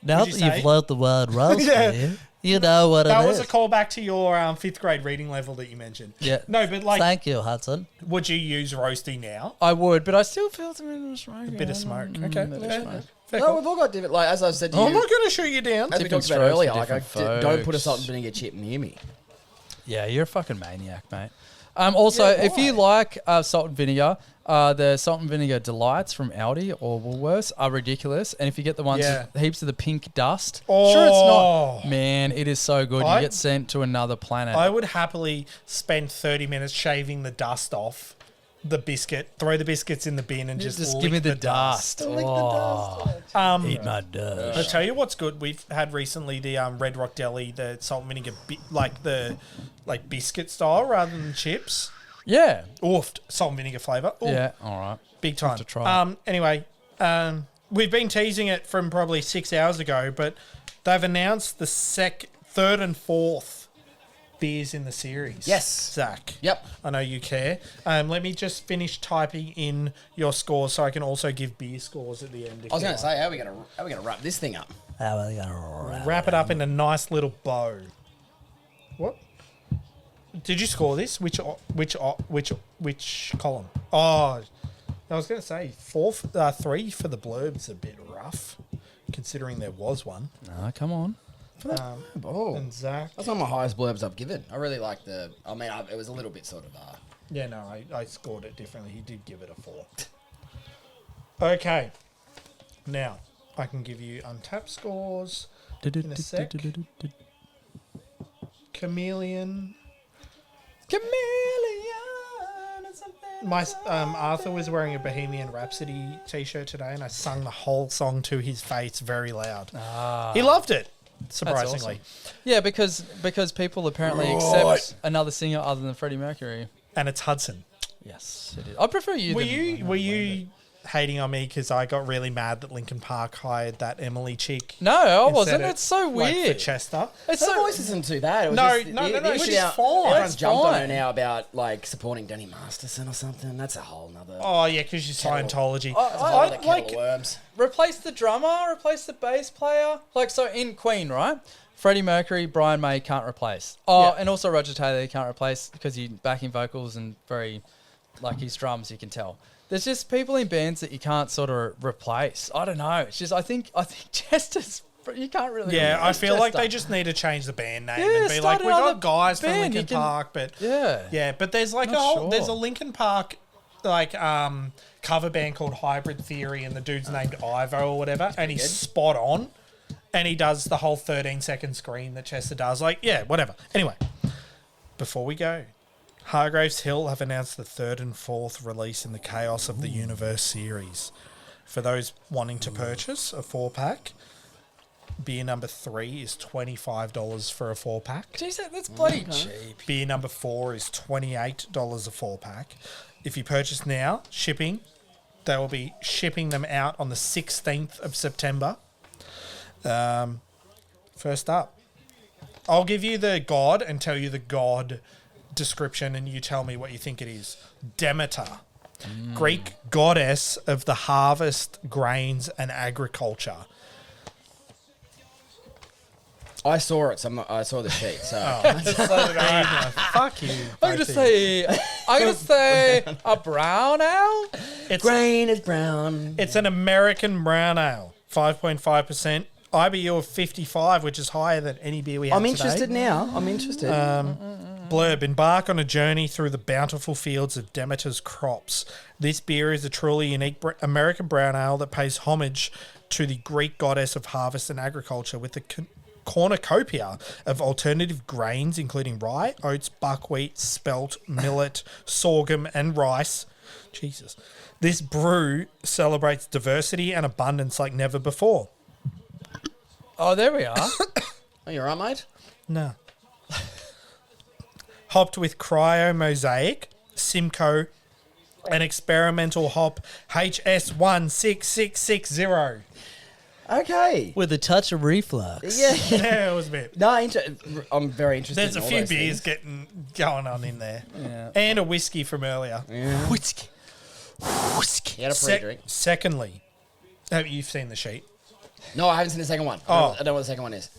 Now Would that you you've say? learnt the word roasty, Yeah. you know what That it was is. a callback to your 5th grade reading level that you mentioned. Yeah. No, but like, Thank you, Hudson. would you use roasty now? I would, but I still feel some smoke. A bit of smoke. Okay. bit of fair, smoke. fair No, call. we've all got different. Like as I said to you, I'm not going to shoot you down. as we different talked about strokes earlier, for like different don't put a folks. salt and vinegar chip near me. Yeah, you're a fucking maniac, mate. Also, Yeah, if you why? like salt and vinegar, the salt and vinegar delights from Aldi or Woolworths are ridiculous. And if you get the ones Yeah. with heaps of the pink dust, Oh. sure it's not. Man, it is so good. I- You get sent to another planet. I would happily spend 30 minutes shaving the dust off the biscuit, throw the biscuits in the bin and just Just lick give me the dust. dust. Lick the Oh, Um, eat my dust. I'll tell you what's good. We've had recently the Red Rock Deli, the salt and vinegar, like the biscuit style rather than chips. Yeah. Oofed, salt and vinegar flavour. Ooh, Yeah. All right. big time. to try Anyway, we've been teasing it from probably 6 hours ago, but they've announced the 3rd and 4th beers in the series. Yes. Zach. Yep. I know you care. Let me just finish typing in your scores so I can also give beer scores at the end. I was going to say, how are we gonna wrap this thing up? How are they gonna Wrap it up in a nice little bow. What? Did you score this? Which column? Oh, I was going to say 3 for the blurb's a bit rough, considering there was one. No, come on. Oh, And Zach. that's one of my highest blurbs I've given. I really like it was a little bit sort of. Yeah, no, I scored it differently. He did give it a 4. Okay. Now, I can give you Untapped scores in a sec. Chameleon. My Arthur was wearing a Bohemian Rhapsody t-shirt today, and I sung the whole song to his face very loud. He loved it, surprisingly. Awesome. Yeah, because people apparently accept another singer other than Freddie Mercury. And it's Hudson. Yes, it is. I prefer you. Were you hating on me because I got really mad that Linkin Park hired that Emily chick? No, I instead wasn't. of, It's so like, weird. for Chester. It's Her so voice isn't too bad. It was No, just no, the which issue is now- fine. Everyone's It's jumped on her fine. now about like supporting Danny Masterson or something. That's a whole nother. Oh, yeah, because you're Scientology. That's a whole other kettle of worms. replace the drummer, replace the bass player. Like, so in Queen, right? Freddie Mercury, Brian May can't replace. Oh, Yeah. and also Roger Taylor he can't replace because he's backing vocals and very, like his drums, you can tell. There's just people in bands that you can't sort of replace. I don't know. It's just I think Chester's you can't really. Yeah, I replace feel like Chester. they just need to change the band name Yeah, and be start like, we another got guys from band, Linkin you can- Park, but Yeah. but there's like Not there's a sure. Linkin Park like cover band called Hybrid Theory, and the dude's named Ivo or whatever, and he's spot on, and he does the whole 13-second scream that Chester does. Like, yeah, whatever. Anyway, before we go, Hargreaves Hill have announced the 3rd and 4th release in the Chaos of the Universe series. For those wanting to purchase a 4-pack, beer number 3 is $25 for a 4-pack. Jeez, that's bloody cheap. Beer number 4 is $28 a 4-pack. If you purchase now, shipping, they will be shipping them out on the 16th of September. First up, I'll give you the god and tell you the god description, and you tell me what you think it is. Demeter, Greek goddess of the harvest, grains, and agriculture. I saw it. So I saw the sheet. So Fuck you. I'm gonna say a brown ale. It's grain is brown. It's an American brown ale, 5.5%. IBU of 55, which is higher than any beer we have I'm today. interested now. I'm interested. Blurb, embark on a journey through the bountiful fields of Demeter's crops. This beer is a truly unique American brown ale that pays homage to the Greek goddess of harvest and agriculture with the cornucopia of alternative grains, including rye, oats, buckwheat, spelt, millet, sorghum, and rice. Jesus. This brew celebrates diversity and abundance like never before. Oh, there we are. Oh, you alright, mate? No. Hopped with Cryo Mosaic, Simcoe, and experimental hop HS16660. Okay. With a touch of reflux. Yeah. Yeah, it was a bit. No, I'm very interested. There's a in all few those beers things. going on in there. Yeah. And a whiskey from earlier. Yeah. Whiskey. He had a free drink. Secondly, you've seen the sheet. No, I haven't seen the second one. Oh. I don't know what the second one is.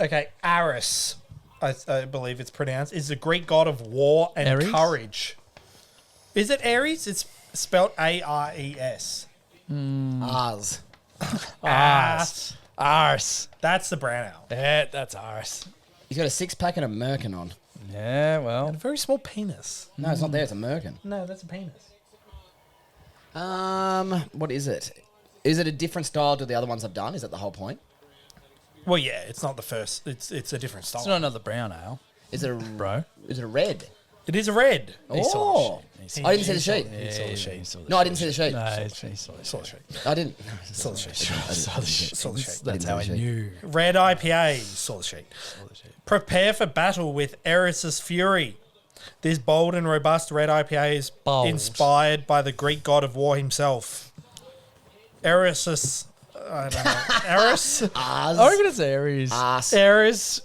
Okay, Ares, I believe it's pronounced, is the Greek god of war and Ares? courage. Is it Ares? It's spelled A-R-E-S. Ours. Arse. That's the brown ale. Yeah, that's arse. He's got a 6-pack and a merkin on. Yeah, well. And a very small penis. No, it's not there. It's a merkin. No, that's a penis. What is it? Is it a different style to the other ones I've done? Is that the whole point? Well, yeah, it's not the first. It's a different style. It's not another brown ale, Is it a bro. Is it a red? It is a red. Oh, I didn't see the sheet. He saw the sheet. No, I didn't see the sheet. No, he saw the Saw the sheet. sheet. I didn't. Saw the sheet. Saw the sheet. Saw the sheet. That's how I knew. Red IPA. Saw the sheet. Prepare for battle with Eris's fury. This bold and robust red IPA is Bold. inspired by the Greek god of war himself. Eris's, I don't know. Eris? I reckon it's Aries. Ass. Eris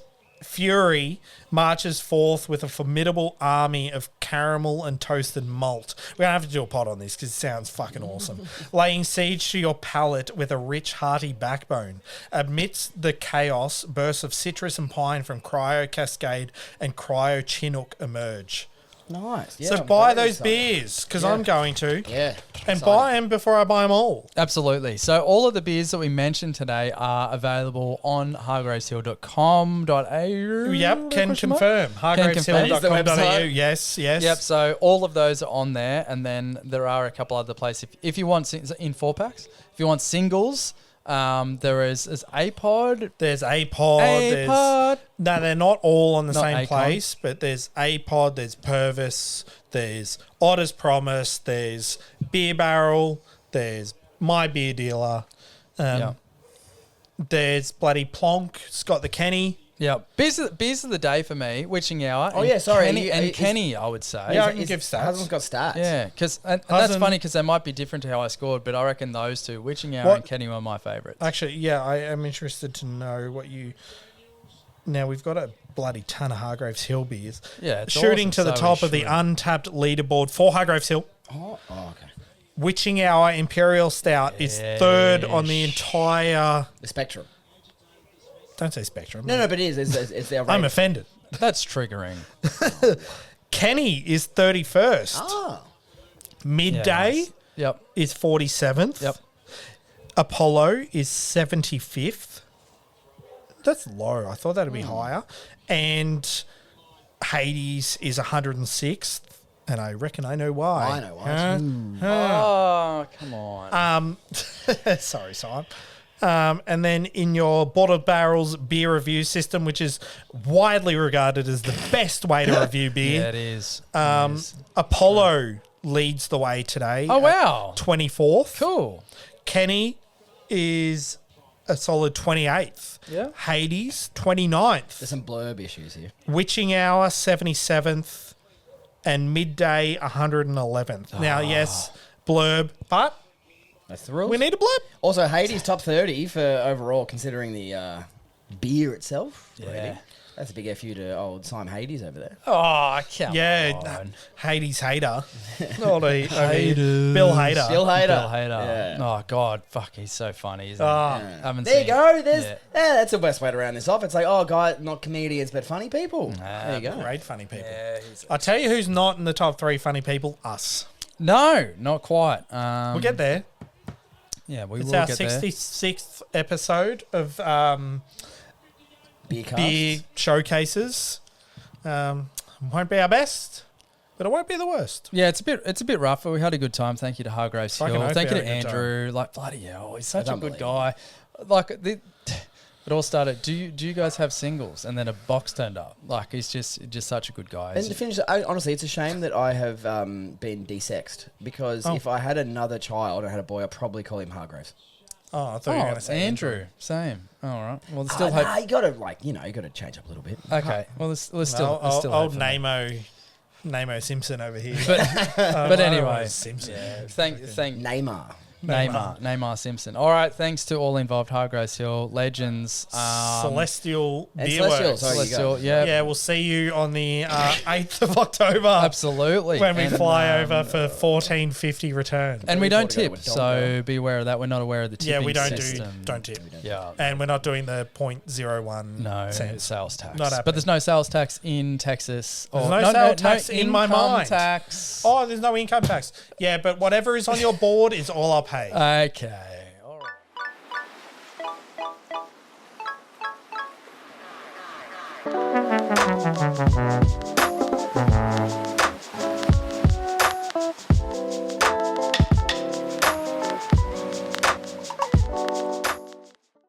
fury marches forth with a formidable army of caramel and toasted malt. We're going to have to do a pod on this because it sounds fucking awesome. Laying siege to your palate with a rich, hearty backbone. Amidst the chaos, bursts of citrus and pine from Cryo Cascade and Cryo Chinook emerge. Nice. Yeah, So I'm buy very those excited. beers because I'm going to. Yeah. And buy them before I buy them all. Absolutely. So all of the beers that we mentioned today are available on hargraveshill.com.au. Yep, can Question mark? confirm. Confirm. Is the Hargraveshill.com.au. website? Yes. Yep. So all of those are on there, and then there are a couple other places. If you want in 4-packs, if you want singles, there is APOD. There's APOD. There's, APOD. no, they're not all on the Not same Acon. place, but there's APOD, there's Purvis, there's Otter's Promise, there's Beer Barrel, there's My Beer Dealer, Yeah. there's bloody Plonk, Scott the Kenny. Yeah. Beers of the day for me, Witching Hour. Oh, and yeah, sorry. Kenny, Is- Kenny, I would say. Yeah, I can give stats. Husband's got stats. Yeah, because and that's Husband- funny because they might be different to how I scored, but I reckon those two, Witching Hour What- and Kenny, were my favourites. Actually, yeah, I am interested to know what you... Now, we've got a bloody ton of Hargreaves Hill beers. Yeah, it's Shooting awesome, to the so top we of the should. untapped leaderboard for Hargreaves Hill. Oh, okay. Witching Hour Imperial Stout is third on the entire... The Spectrum. Don't say Spectrum. No, but it is. It's their I'm rate. offended. That's triggering. Kenny is 31st. Ah. Midday nice. Yep. is 47th. Yep. Apollo is 75th. That's low. I thought that would be higher. And Hades is 106th. And I reckon I know why. I know why. Oh, come on. Sorry, Simon. And then in your Bottled Barrels beer review system, which is widely regarded as the best way to review beer, Yeah, it is. It is. Apollo leads the way today. Oh, wow. 24th. Cool. Kenny is a solid 28th. Yeah. Hades, 29th. There's some blurb issues here. Witching Hour, 77th. And Midday, 111th. Now, yes, blurb, but No thrills. we need a blurb. Also, Hades top 30 for overall, considering the beer itself. Yeah. rating. That's a big FU to old Simon Hades over there. Oh, come Yeah, on. Hades Hater. Bill Hader. Bill Bill Hader. Hader. Yeah. Oh, God. Fuck, he's so funny, isn't he? Ah, Haven't There you seen- go. There's Yeah. that's the best way to round this off. It's like, oh, guys, not comedians, but funny people. There you go. great funny people. Yeah, he's- I'll tell you who's not in the top 3 funny people. Us. No, not quite. We'll get there. Yeah, we It's will our get there. 66th episode of Beercast. beer showcases. Won't be our best, but it won't be the worst. Yeah, it's a bit rough, but we had a good time. Thank you to Hargreaves Fucking Hill. oath Thank we you to had a good Andrew. Like, bloody hell, he's such That's a good unbelievable. guy. Like, it all started. Do you guys have singles? And then a box turned up. Like, he's just such a good guy. And to finish, honestly, it's a shame that I have been desexed because if I had another child, I had a boy, I'd probably call him Hargreaves. Oh, I thought you were going Oh, to say Andrew. Same. All right. Well, there's still hope. Nah, you got to you got to change up a little bit. Okay. Well, there's still, there's still old hope for me. Namo Simpson over here. But anyway, Simpson. yeah, thank Neymar. Neymar Simpson. All right, thanks to all involved, Hargreaves Hill, legends, Celestial and Beerworks. Celestial, sorry. Celestial, you go. yeah, Yeah, we'll see you on the 8th of October absolutely. when we And, fly over for 14.50 return. and we don't Before we go tip, with so be aware of that. We're not aware of the tipping Yeah, we don't system. don't tip. Yeah, And we're not doing the 0.01 no cents. sales tax. Not happening. But there's no sales tax in Texas. There's or no sales tax in my income mind. tax. Oh, there's no income tax. Yeah, but whatever is on your board is all I'll pay. Okay. All right.